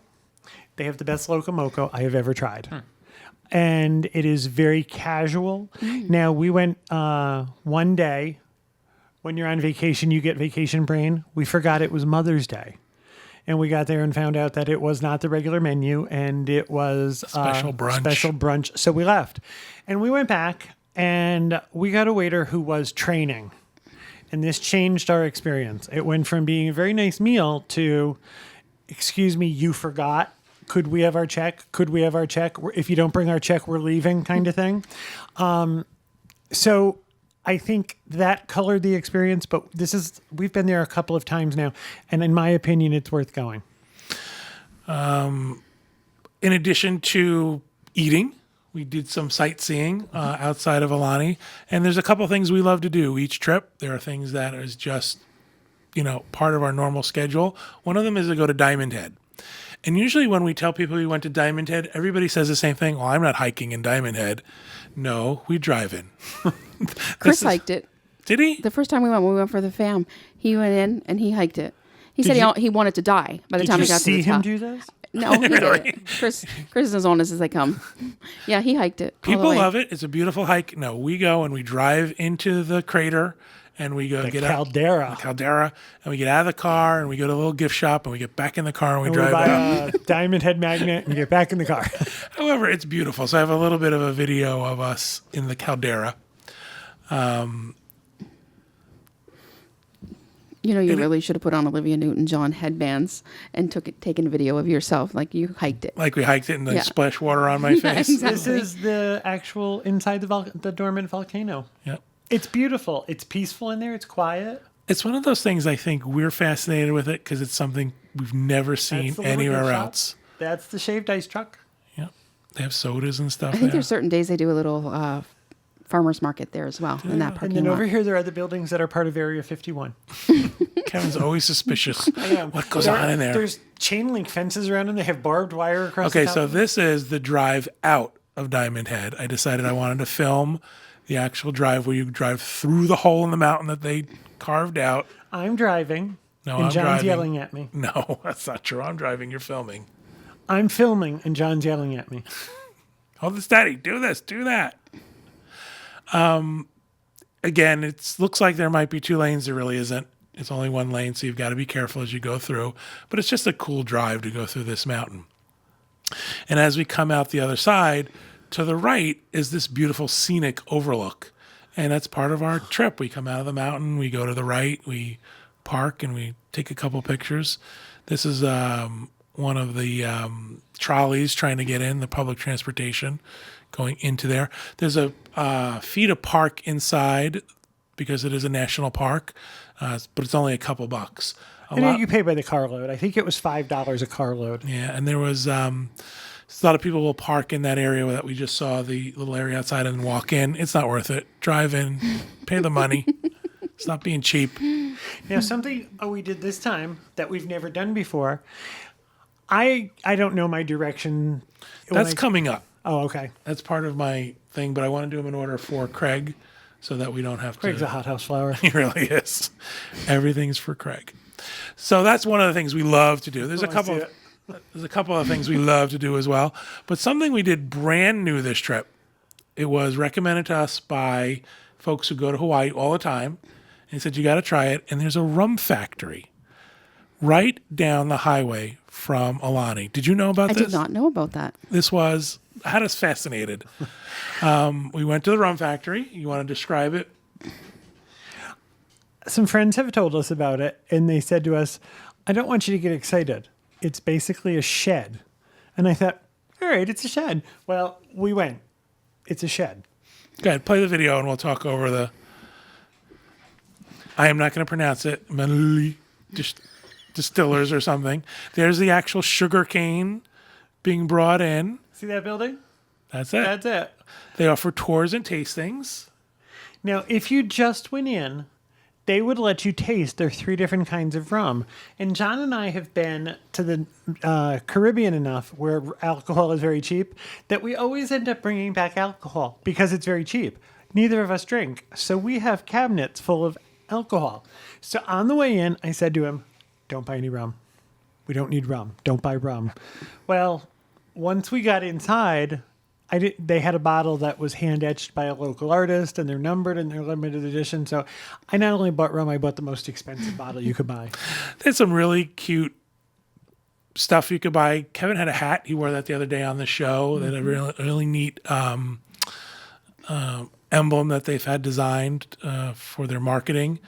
They have the best Locomoco I have ever tried. And it is very casual. Now, we went one day. When you're on vacation, you get vacation brain. We forgot it was Mother's Day. And we got there and found out that it was not the regular menu, and it was Special brunch. So we left. And we went back, and we got a waiter who was training. And this changed our experience. It went from being a very nice meal to, excuse me, you forgot. Could we have our check? Could we have our check? If you don't bring our check, we're leaving, kind of thing. So I think that colored the experience, but we've been there a couple of times now, and in my opinion, it's worth going. In addition to eating, we did some sightseeing outside of Aulani, and there's a couple things we love to do each trip. There are things that is just, part of our normal schedule. One of them is to go to Diamond Head. And usually when we tell people we went to Diamond Head, everybody says the same thing. Well, I'm not hiking in Diamond Head. No, we drive in. Chris hiked it. Did he? The first time we went for the fam. He went in and he hiked it. He said he wanted to die by the time he got to the top. Did you see him do this? No, he didn't. Chris is as honest as they come. Yeah, he hiked it. People love it. It's a beautiful hike. No, we go and we drive into the crater, and we go The caldera. And we get out of the car, and we go to a little gift shop, and we get back in the car, and we drive buy out. a Diamond Head magnet and get back in the car. However, it's beautiful. So I have a little bit of a video of us in the caldera. You really should have put on Olivia Newton-John headbands and taken a video of yourself, like you hiked it. Like we hiked it and then splash water on my face. Exactly. This is the actual inside the dormant volcano. Yep. It's beautiful. It's peaceful in there. It's quiet. It's one of those things I think we're fascinated with it because it's something we've never That's seen the little anywhere gift shop. else. That's the shaved ice truck. Yep. They have sodas and stuff I think there. there's certain days they do a little farmer's market there as well in that And parking then lot. over here, there are the buildings that are part of Area 51. Kevin's always suspicious. am. What goes on in there? There's chain link fences around them. They have barbed wire across the Okay, top. so this is the drive out of Diamond Head. I decided I wanted to film the actual drive where you drive through the hole in the mountain that they carved out. I'm driving. No, and I'm John's driving. yelling at me. No, that's not true. I'm driving. You're filming. I'm filming, and John's yelling at me. Hold it steady. Do this. Do that. Again, it looks like there might be 2 lanes. There really isn't. It's only 1 lane, so you've got to be careful as you go through. But it's just a cool drive to go through this mountain. And as we come out the other side, to the right is this beautiful scenic overlook. And that's part of our trip. We come out of the mountain, we go to the right, we park, and we take a couple pictures. This is one of the trolleys trying to get in, the public transportation, going into there. There's a feeder park inside because it is a national park, but it's only a couple bucks. And you pay by the carload. I think it was $5 a carload. Yeah, and there was a lot of people will park in that area that we just saw, the little area outside, and walk in. It's not worth it. Drive in, pay the money. Stop being cheap. Now, something we did this time that we've never done before. I don't know my direction. That's coming up. Oh, okay. That's part of my thing, but I want to do them in order for Craig so that we don't have Craig's to. a hothouse flower. He really is. Everything's for Craig. So that's one of the things we love to do. There's a couple of things we love to do as well, but something we did brand new this trip. It was recommended to us by folks who go to Hawaii all the time. And he said, you got to try it. And there's a rum factory right down the highway from Aulani. Did you know about this? I did not know about that. This had us fascinated. We went to the rum factory. You want to describe it? Some friends have told us about it, and they said to us, I don't want you to get excited. It's basically a shed. And I thought, all right, it's a shed. Well, we went. It's a shed. Go ahead, play the video, and we'll talk over the... I am not going to pronounce it. Distillers or something. There's the actual sugar cane being brought in. See that building? That's it. That's it. They offer tours and tastings. Now, if you just went in, they would let you taste their 3 different kinds of rum. And John and I have been to the Caribbean enough where alcohol is very cheap that we always end up bringing back alcohol because it's very cheap. Neither of us drink. So we have cabinets full of alcohol. So on the way in, I said to him, don't buy any rum. We don't need rum. Don't buy rum. Well, once we got inside... They had a bottle that was hand-etched by a local artist, and they're numbered, and they're limited edition. So I not only bought rum, I bought the most expensive bottle you could buy. There's some really cute stuff you could buy. Kevin had a hat. He wore that the other day on the show. That a really neat emblem that they've had designed for their marketing.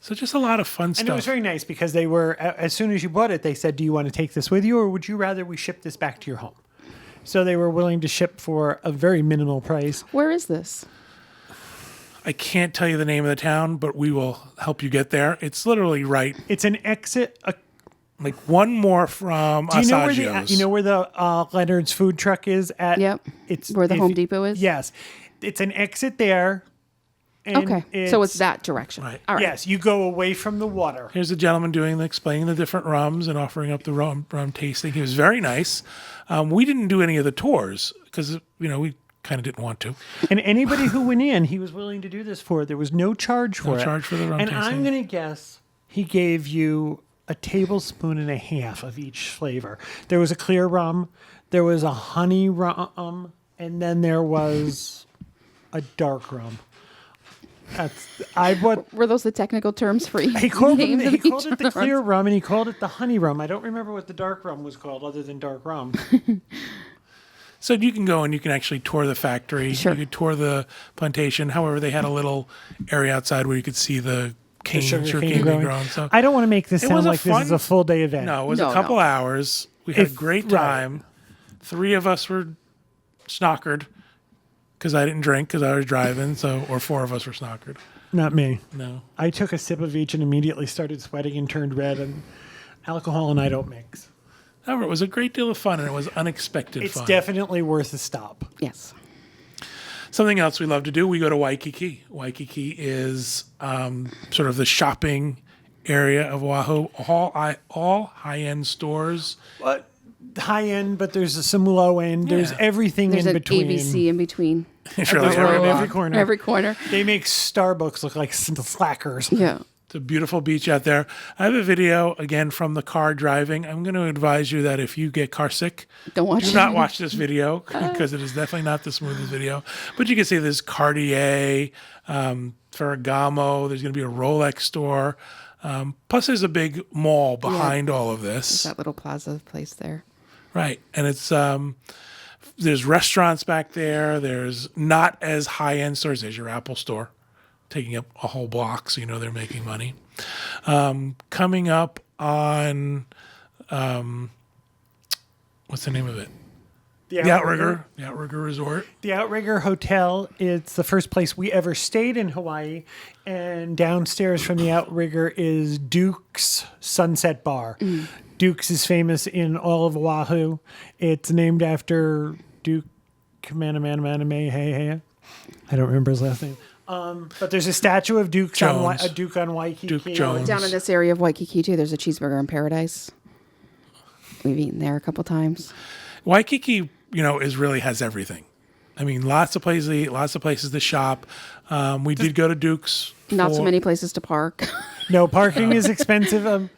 So just a lot of fun stuff. And it was very nice because they were, as soon as you bought it, they said, do you want to take this with you, or would you rather we ship this back to your home? So they were willing to ship for a very minimal price. Where is this? I can't tell you the name of the town, but we will help you get there. It's literally right. It's an exit. Like one more from Assaggio's. You know where the Leonard's food truck is at? Yep. It's where the Home Depot is? Yes. It's an exit there. Okay. So it's that direction. Right. All right. Yes. You go away from the water. Here's a gentleman explaining the different rums and offering up the rum tasting. He was very nice. We didn't do any of the tours because, we kind of didn't want to. And anybody who went in, he was willing to do this for. There was no charge for it. No charge for the rum and tasting. I'm going to guess he gave you a tablespoon and a half of each flavor. There was a clear rum, there was a honey rum, and then there was a dark rum. Were those the technical terms for each? He called it the clear rum, and he called it the honey rum. I don't remember what the dark rum was called other than dark rum. So you can go and you can actually tour the factory. Sure. You could tour the plantation. However, they had a little area outside where you could see the sugar cane being grown. So I don't want to make this sound like this is a full day event. No, it was a couple hours. We had a great time. Right. 3 of us were snockered because I didn't drink because I was driving. Or 4 of us were snockered. Not me. No. I took a sip of each and immediately started sweating and turned red. And alcohol and I don't mix. However, it was a great deal of fun, and it was unexpected fun. It's definitely worth a stop. Yes. Something else we love to do, we go to Waikiki. Waikiki is sort of the shopping area of Oahu. All high-end stores. High-end, but there's some low-end. There's everything there's in between. There's an ABC in between. It's really every corner. Every corner. They make Starbucks look like slackers. Yeah. It's a beautiful beach out there. I have a video, again, from the car driving. I'm going to advise you that if you get car sick, do not watch this video because it is definitely not the smoothest video. But you can see there's Cartier, Ferragamo. There's going to be a Rolex store. Plus, there's a big mall behind all of this. There's that little plaza place there. Right. And it's there's restaurants back there. There's not as high-end stores. There's your Apple store, taking up a whole block, so they're making money. Coming up on, what's the name of it? The Outrigger Resort. The Outrigger Hotel. It's the first place we ever stayed in Hawaii. And downstairs from the Outrigger is Duke's Sunset Bar. Duke's is famous in all of Oahu. It's named after Duke Kamehameha. I don't remember his last name. But there's a statue of Duke on Waikiki. Duke Jones. Down in this area of Waikiki, too, there's a cheeseburger in paradise. We've eaten there a couple times. Waikiki, really has everything. I mean, lots of places to eat, lots of places to shop. We did go to Duke's. Not so many places to park. No, parking is expensive.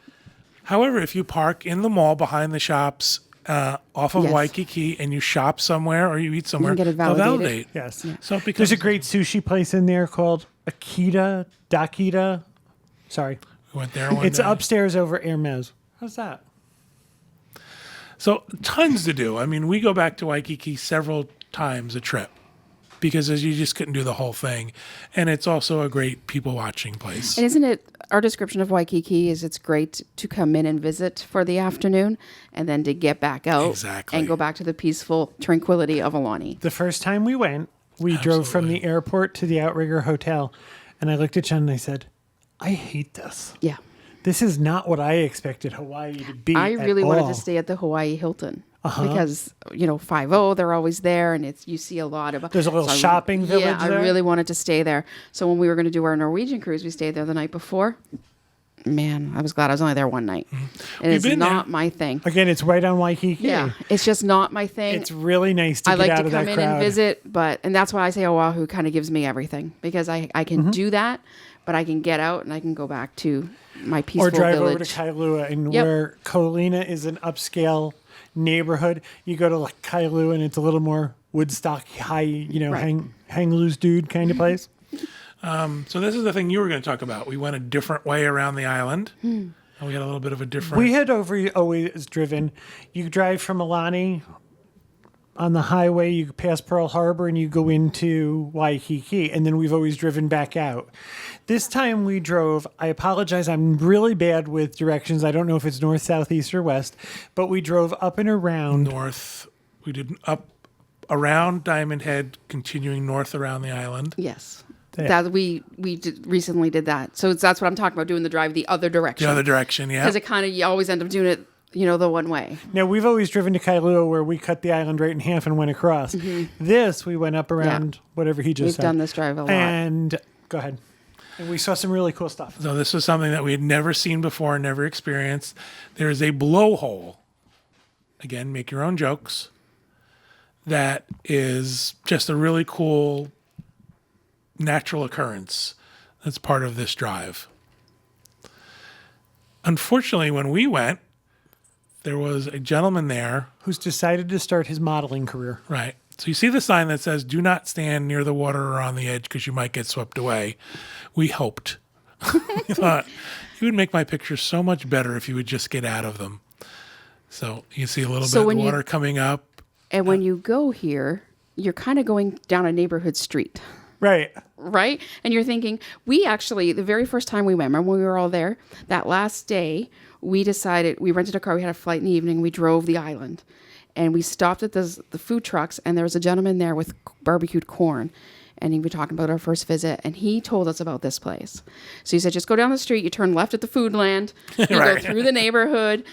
However, if you park in the mall behind the shops off of Waikiki and you shop somewhere or you eat somewhere, get it they'll validated. validate. Yes. Yeah. So because There's a great sushi place in there called Dakita. Sorry. we went there one It's day. upstairs over Hermes. How's that? So tons to do. I mean, we go back to Waikiki several times a trip because you just couldn't do the whole thing. And it's also a great people watching place. And isn't it, our description of Waikiki is it's great to come in and visit for the afternoon and then to get back out Exactly. and go back to the peaceful tranquility of Aulani. The first time we went, we drove from the airport to the Outrigger Hotel. And I looked at Jen and I said, I hate this. Yeah. This is not what I expected Hawaii to be. I really wanted all. to stay at the Hawaii Hilton because 5-0, they're always there, and you see a lot of. There's a little shopping village Yeah, there. I really wanted to stay there. So when we were going to do our Norwegian cruise, we stayed there the night before. Man, I was glad I was only there one night. And it's been not there. my thing. Again, it's right on Waikiki. Yeah, it's just not my thing. It's really nice to I get like out to of come that in crowd. and visit, and that's why I say Oahu kind of gives me everything because I can do that, but I can get out and I can go back to my peaceful Or drive village. over to Kailua, and Yep. where Kolina is an upscale neighborhood. You go to like Kailua, and it's a little more Woodstock, high, Right. hang loose dude kind of place. So this is the thing you were going to talk about. We went a different way around the island. And we had a little bit of a different... We had always driven. You drive from Aulani on the highway, you pass Pearl Harbor, and you go into Waikiki, and then we've always driven back out. This time we drove, I apologize, I'm really bad with directions. I don't know if it's north, south, east, or west, but we drove up and around. north. We did up around Diamond Head, continuing north around the island. Yes. Yeah. That we recently did that. So that's what I'm talking about, doing the drive the other direction. The other direction, yeah. Because it kind of, you always end up doing it, the one way. Now, we've always driven to Kailua where we cut the island right in half and went across. This, we went up around whatever he just We've said. done this drive a lot. And go ahead. And we saw some really cool stuff. So this was something that we had never seen before, never experienced. There is a blowhole. Again, make your own jokes. That is just a really cool natural occurrence that's part of this drive. Unfortunately, when we went, there was a gentleman there. Who's decided to start his modeling career. Right. So you see the sign that says, do not stand near the water or on the edge because you might get swept away. We hoped. We thought, you would make my pictures so much better if you would just get out of them. So you see a little bit of water coming up. And when you go here, you're kind of going down a neighborhood street. Right. Right? And you're thinking, we actually, the very first time we went, remember when we were all there, that last day, we decided, we rented a car, we had a flight in the evening, we drove the island. And we stopped at the food trucks, and there was a gentleman there with barbecued corn. And he was talking about our first visit, and he told us about this place. So he said, just go down the street, you turn left at the food land, you go through the neighborhood,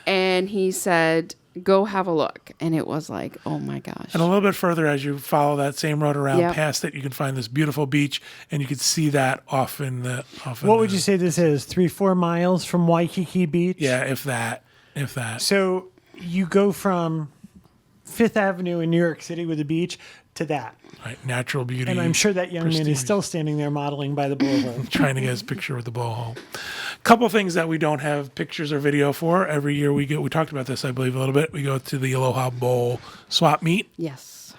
and he said, go have a look. And it was like, oh my gosh. And a little bit further, as you follow that same road around Yep. past it, you can find this beautiful beach, and you can see that off in the... What would you say this is? 3-4 miles from Waikiki Beach? Yeah, if that. So you go from Fifth Avenue in New York City with the beach to that. Right, natural beauty. And I'm sure that young man is prestige. still standing there modeling by the blowhole. Trying to get his picture with the blowhole. Couple things that we don't have pictures or video for. Every year we talked about this, I believe, a little bit. We go to the Aloha Bowl swap meet. Yes.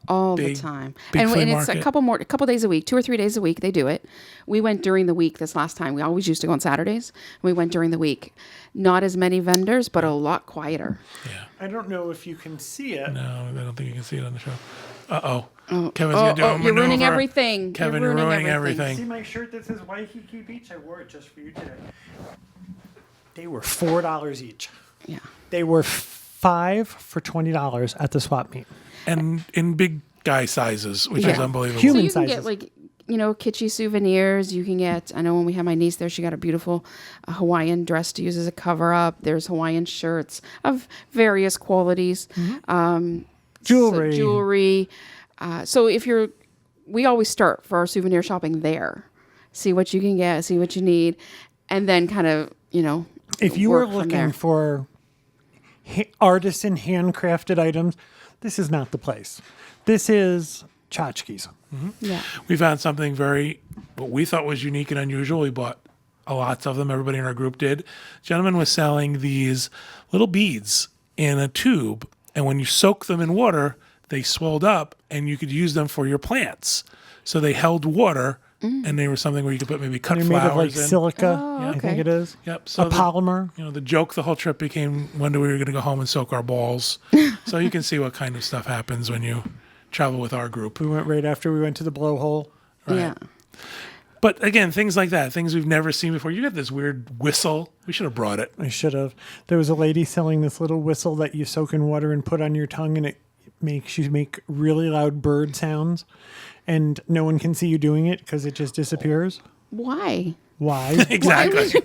All Big- the time. big flea And it's market. a couple days a week, 2 or 3 days a week, they do it. We went during the week this last time. We always used to go on Saturdays. We went during the week. Not as many vendors, but a lot quieter. Yeah. I don't know if you can see it. No, I don't think you can see it on the show. Uh-oh. Kevin's going to do a you're ruining maneuver. everything. Kevin, you're you're ruining ruining everything. See my shirt that says Waikiki Beach? I wore it just for you today. They were $4 each. Yeah. They were 5 for $20 at the swap meet. And in big guy sizes, which is unbelievable. So Human you can sizes. get kitschy souvenirs. You can get, I know when we had my niece there, she got a beautiful Hawaiian dress to use as a cover up. There's Hawaiian shirts of various qualities. Jewelry. Jewelry. So we always start for our souvenir shopping there. See what you can get, see what you need, and then kind of, If you were work from looking there. for artisan handcrafted items, this is not the place. This is tchotchkes. Yeah. We found something what we thought was unique and unusual. We bought lots of them. Everybody in our group did. Gentleman was selling these little beads in a tube, and when you soak them in water, they swelled up, and you could use them for your plants. So they held water, and they were something where you could put maybe cut They're made of flowers like in. silica, Oh, I okay. think it is. Yep. So A polymer. the joke the whole trip became when we were going to go home and soak our balls. So you can see what kind of stuff happens when you travel with our group. We went right after we went to the blowhole. Yeah. But again, things like that, things we've never seen before. You got this weird whistle. We should have brought it. I should have. There was a lady selling this little whistle that you soak in water and put on your tongue, and it makes you make really loud bird sounds. And no one can see you doing it because it just disappears. Why? Why? Exactly.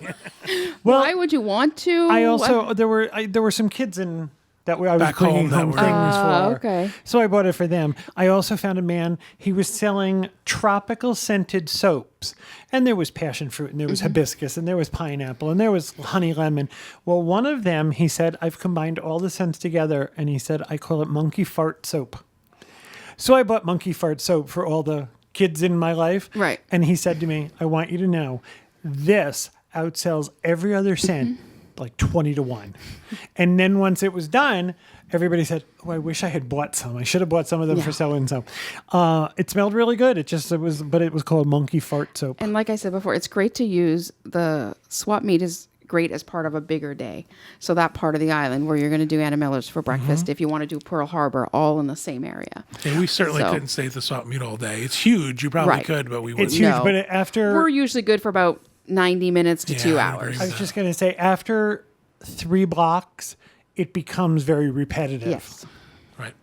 Well, Why would you want to? I also there were some kids in that I was Back bringing home that home were- things for. Okay. So I bought it for them. I also found a man. He was selling tropical scented soaps, and there was passion fruit, and there was hibiscus, and there was pineapple, and there was honey lemon. Well, one of them, he said, I've combined all the scents together, and he said, I call it monkey fart soap. So I bought monkey fart soap for all the kids in my life. Right. And he said to me, I want you to know, this outsells every other scent like 20 to 1. And then once it was done, everybody said, oh, I wish I had bought some. I should have bought some of them for so-and-so. It smelled really good. It was called monkey fart soap. And like I said before, it's great to use the swap meet is great as part of a bigger day. So that part of the island where you're going to do Anna Miller's for breakfast, if you want to do Pearl Harbor, all in the same area. Yeah, we certainly So- couldn't stay at the swap meet all day. It's huge. You probably Right. could, but we It's wouldn't. huge, No. but after... We're usually good for about 90 minutes to Yeah, 2 I agree. hours. I was just going to say, after 3 blocks, it becomes very repetitive. Yes. Right.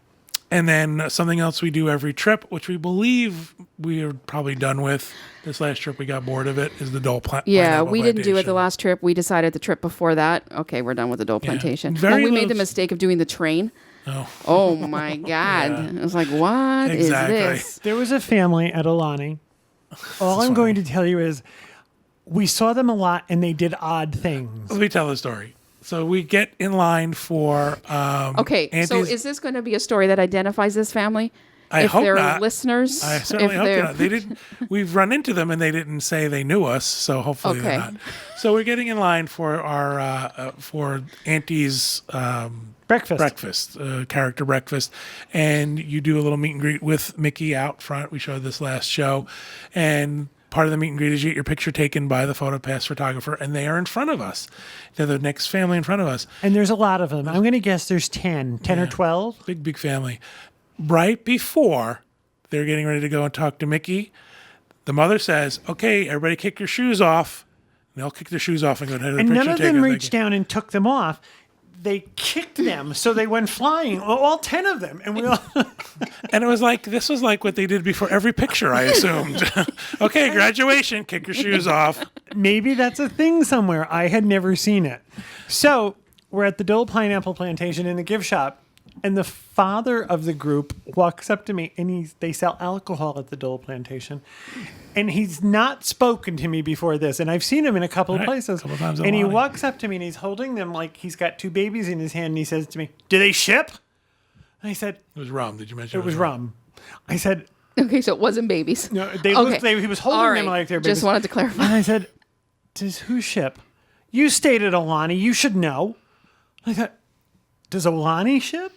And then something else we do every trip, which we believe we are probably done with. This last trip, we got bored of it, is the Dole Yeah, Pineapple we didn't do it the Plantation. last trip. We decided the trip before that, okay, we're done with the Dole Plantation. Very And we made the low- mistake of doing the train. Oh, Oh my God. It was like, what is Exactly. this? There was a family at Aulani. All I'm going to tell you is we saw them a lot and they did odd things. let me tell the story. So we get in line for Okay, so Auntie's- is this going to be a story that identifies this family? I if hope they're not. listeners, I certainly if hope they're not. They didn't. We've run into them and they didn't say they knew us, so hopefully they're Okay. not. So we're getting in line for our for Auntie's Breakfast. character breakfast, and you do a little meet and greet with Mickey out front. We showed this last show, and part of the meet and greet is you get your picture taken by the PhotoPass photographer, and they are in front of us. They're the next family in front of us. And there's a lot of them. I'm going to guess there's 10 or 12. Big family. Right before they're getting ready to go and talk to Mickey, the mother says, okay, everybody kick your shoes off. And they'll kick their shoes off and go ahead to the And picture none of taker. them reached down and took them off. They kicked them, so they went flying, all 10 of them. And we all... And it was like, this was like what they did before every picture, I assumed. Okay, graduation, kick your shoes off. Maybe that's a thing somewhere. I had never seen it. So we're at the Dole Pineapple Plantation in the gift shop, and the father of the group walks up to me, and they sell alcohol at the Dole Plantation, and he's not spoken to me before this, and I've seen him in a couple of Right, places. couple times And he online. walks up to me, and he's holding them like he's got 2 babies in his hand, and he says to me, "Do they ship?" And I said, It was rum. Did you mention "It was rum." I said, Okay, so it wasn't babies. "No, they Okay. looked. He was holding All them right. like they're babies." Just wanted to clarify. And I said, does who ship? You stayed at Aulani. You should know. I thought, does Aulani ship?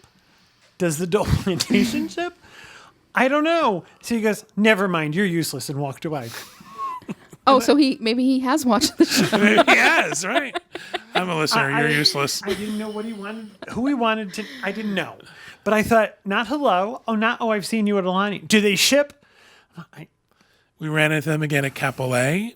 Does the Dole Plantation ship? I don't know. So he goes, never mind. You're useless, and walked away. Oh, so maybe he has watched the show. Yes, right. I'm a listener. You're useless. I didn't know what he wanted, who he wanted to. I didn't know. But I thought, not hello. Oh, I've seen you at Aulani. Do they ship? We ran into them again at Capole.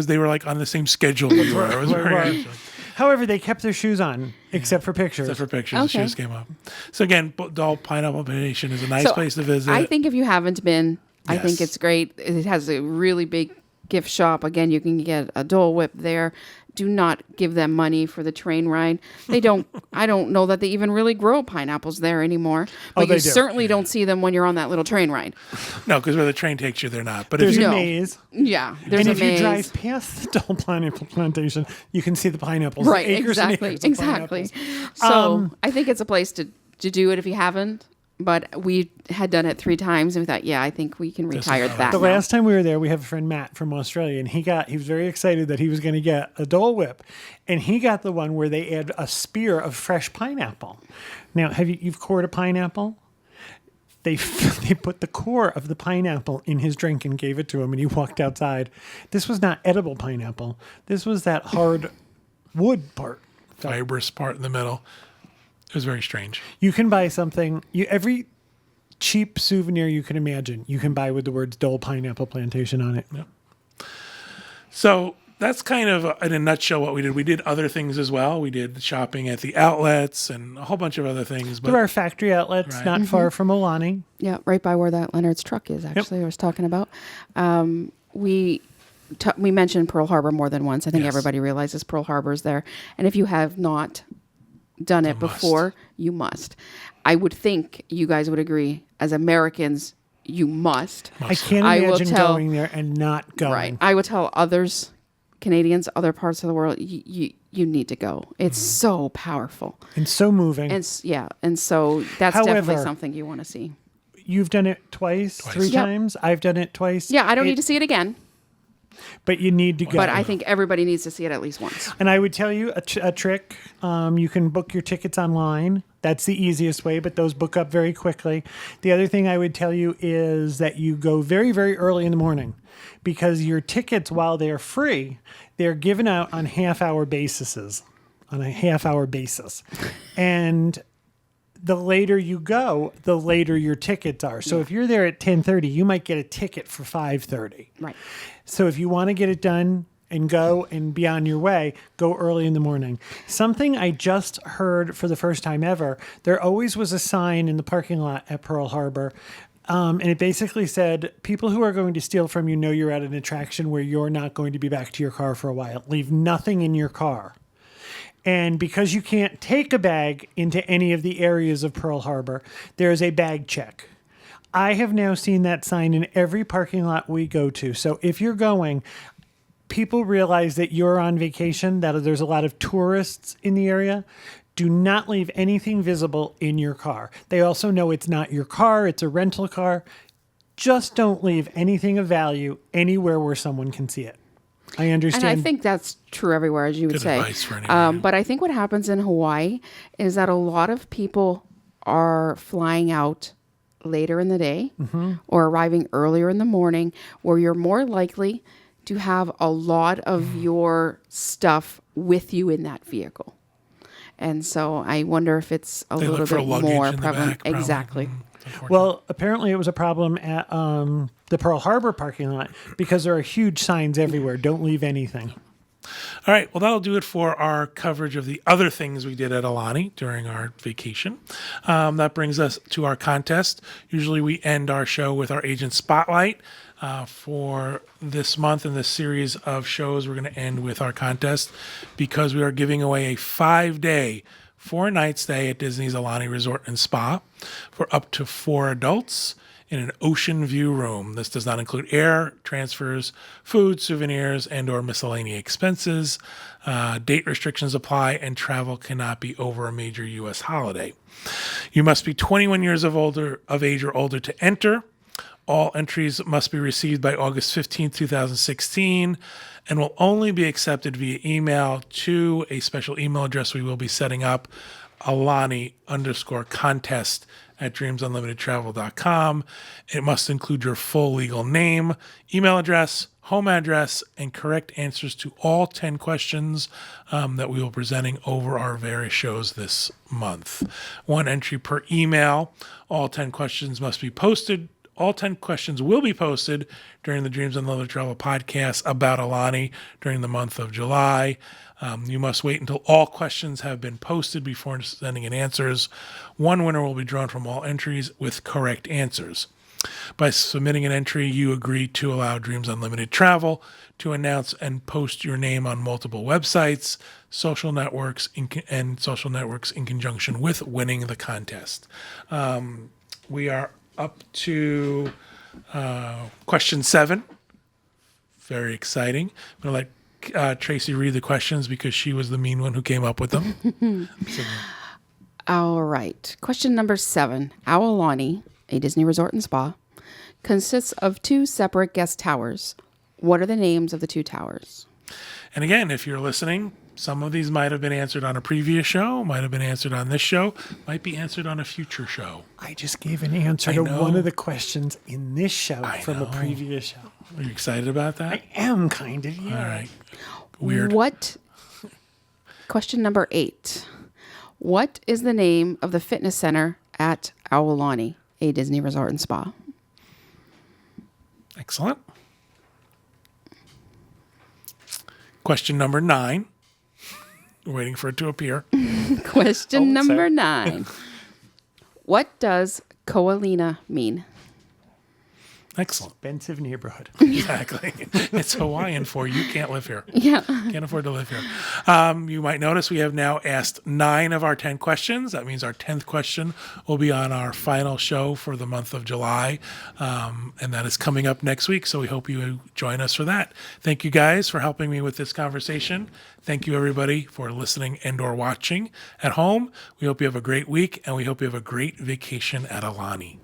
They were like on the same schedule we were. It was very interesting. However, they kept their shoes on, except for pictures. Except for pictures, the Okay. shoes came up. So again, Dole Pineapple Plantation is a nice So place to visit. I think if you haven't been, I think Yes. it's great. It has a really big gift shop. Again, you can get a Dole Whip there. Do not give them money for the train ride. They don't. I don't know that they even really grow pineapples there anymore. But they you do. certainly don't see them when you're on that little train ride. No, because where the train takes you, they're not. But There's if you, a No. maze. Yeah, there's And a if maze. you drive past the Dole Pineapple Plantation, you can see the pineapples. Right, Acres and exactly, acres of exactly. pineapples. So I think it's a place to do it if you haven't. But we had done it 3 times, and we thought, yeah, I think we can retire that. The now. last time we were there, we have a friend Matt from Australia, and he was very excited that he was going to get a Dole Whip, and he got the one where they add a spear of fresh pineapple. Now, you've cored a pineapple? They put the core of the pineapple in his drink and gave it to him, and he walked outside. This was not edible pineapple. This was that hard wood part. fibrous part in the middle. It was very strange. You can buy something. Every cheap souvenir you can imagine, you can buy with the words Dole Pineapple Plantation on it. So that's kind of in a nutshell what we did. We did other things as well. We did shopping at the outlets and a whole bunch of other things. But There are factory outlets Right. not far from Aulani. Yeah, right by where that Leonard's truck is. Actually, I was talking about. We mentioned Pearl Harbor more than once. I think Yes. everybody realizes Pearl Harbor's there, and if you have not done it must. before, you must. I would think you guys would agree. As Americans, you must. I can't I will imagine tell- going there and not going. Right. I would tell others, Canadians, other parts of the world, you need to go. It's so powerful. And so moving. And and so that's definitely However- something you want to see. You've done it twice. 3 Yep. times. I've done it twice. Yeah, I don't need to see it again, But you need to go. but I think everybody needs to see it at least once. And I would tell you a trick. You can book your tickets online. That's the easiest way, but those book up very quickly. The other thing I would tell you is that you go very, very early in the morning, because your tickets, while they're free, they're given out on half-hour basis. And the later you go, the later your tickets are. So if you're there at 10:30, you might get a ticket for 5:30. Right. So if you want to get it done and go and be on your way, go early in the morning. Something I just heard for the first time ever, there always was a sign in the parking lot at Pearl Harbor, and it basically said, people who are going to steal from you know you're at an attraction where you're not going to be back to your car for a while. Leave nothing in your car. And because you can't take a bag into any of the areas of Pearl Harbor, there's a bag check. I have now seen that sign in every parking lot we go to. So if you're going, people realize that you're on vacation, that there's a lot of tourists in the area. Do not leave anything visible in your car. They also know it's not your car, it's a rental car. Just don't leave anything of value anywhere where someone can see it. I understand. And I think that's true everywhere, as you would Good say. advice for anyone. But I think what happens in Hawaii is that a lot of people are flying out later in the day or arriving earlier in the morning, where you're more likely to have a lot of your stuff with you in that vehicle. And so I wonder if it's a They little look for bit luggage more in the prevalent. back, probably. Exactly. Well, apparently it was a problem at the Pearl Harbor parking lot, because there are huge signs everywhere. Don't leave anything. All right. Well, that'll do it for our coverage of the other things we did at Aulani during our vacation. That brings us to our contest. Usually we end our show with our agent spotlight. For this month in this series of shows, we're going to end with our contest because we are giving away a 5-day, 4-night stay at Disney's Aulani Resort and Spa for up to 4 adults in an ocean view room. This does not include air transfers, food, souvenirs, and or miscellaneous expenses. Date restrictions apply, and travel cannot be over a major U.S. holiday. You must be 21 years of age or older to enter. All entries must be received by August 15, 2016, and will only be accepted via email to a special email address we will be setting up, Aulani_contest@dreamsunlimitedtravel.com. It must include your full legal name, email address, home address, and correct answers to all 10 questions that we will be presenting over our various shows this month. 1 entry per email. All 10 questions must be posted all 10 questions will be posted during the Dreams Unlimited Travel podcast about Aulani during the month of July. You must wait until all questions have been posted before sending in answers. One winner will be drawn from all entries with correct answers. By submitting an entry, you agree to allow Dreams Unlimited Travel to announce and post your name on multiple websites, social networks, and social networks in conjunction with winning the contest. We are up to question 7. Very exciting. I'm going to let Tracy read the questions because she was the mean one who came up with them. All right. Question number 7. Aulani, a Disney resort and spa, consists of 2 separate guest towers. What are the names of the 2 towers? And again, if you're listening, some of these might have been answered on a previous show, might have been answered on this show, might be answered on a future show. I just gave an answer to one of the questions in this show from a previous show. Are you excited about that? I am kind of, yeah. All right. Weird. Question number 8. What is the name of the fitness center at Aulani, a Disney resort and spa? Excellent. Question number 9. We're waiting for it to appear. Question number 9. What does Koalina mean? Excellent. Expensive neighborhood. Exactly. It's Hawaiian for you can't live here. Yeah. Can't afford to live here. You might notice we have now asked 9 of our 10 questions. That means our 10th question will be on our final show for the month of July. And that is coming up next week. So we hope you join us for that. Thank you guys for helping me with this conversation. Thank you everybody for listening and or watching at home. We hope you have a great week and we hope you have a great vacation at Aulani.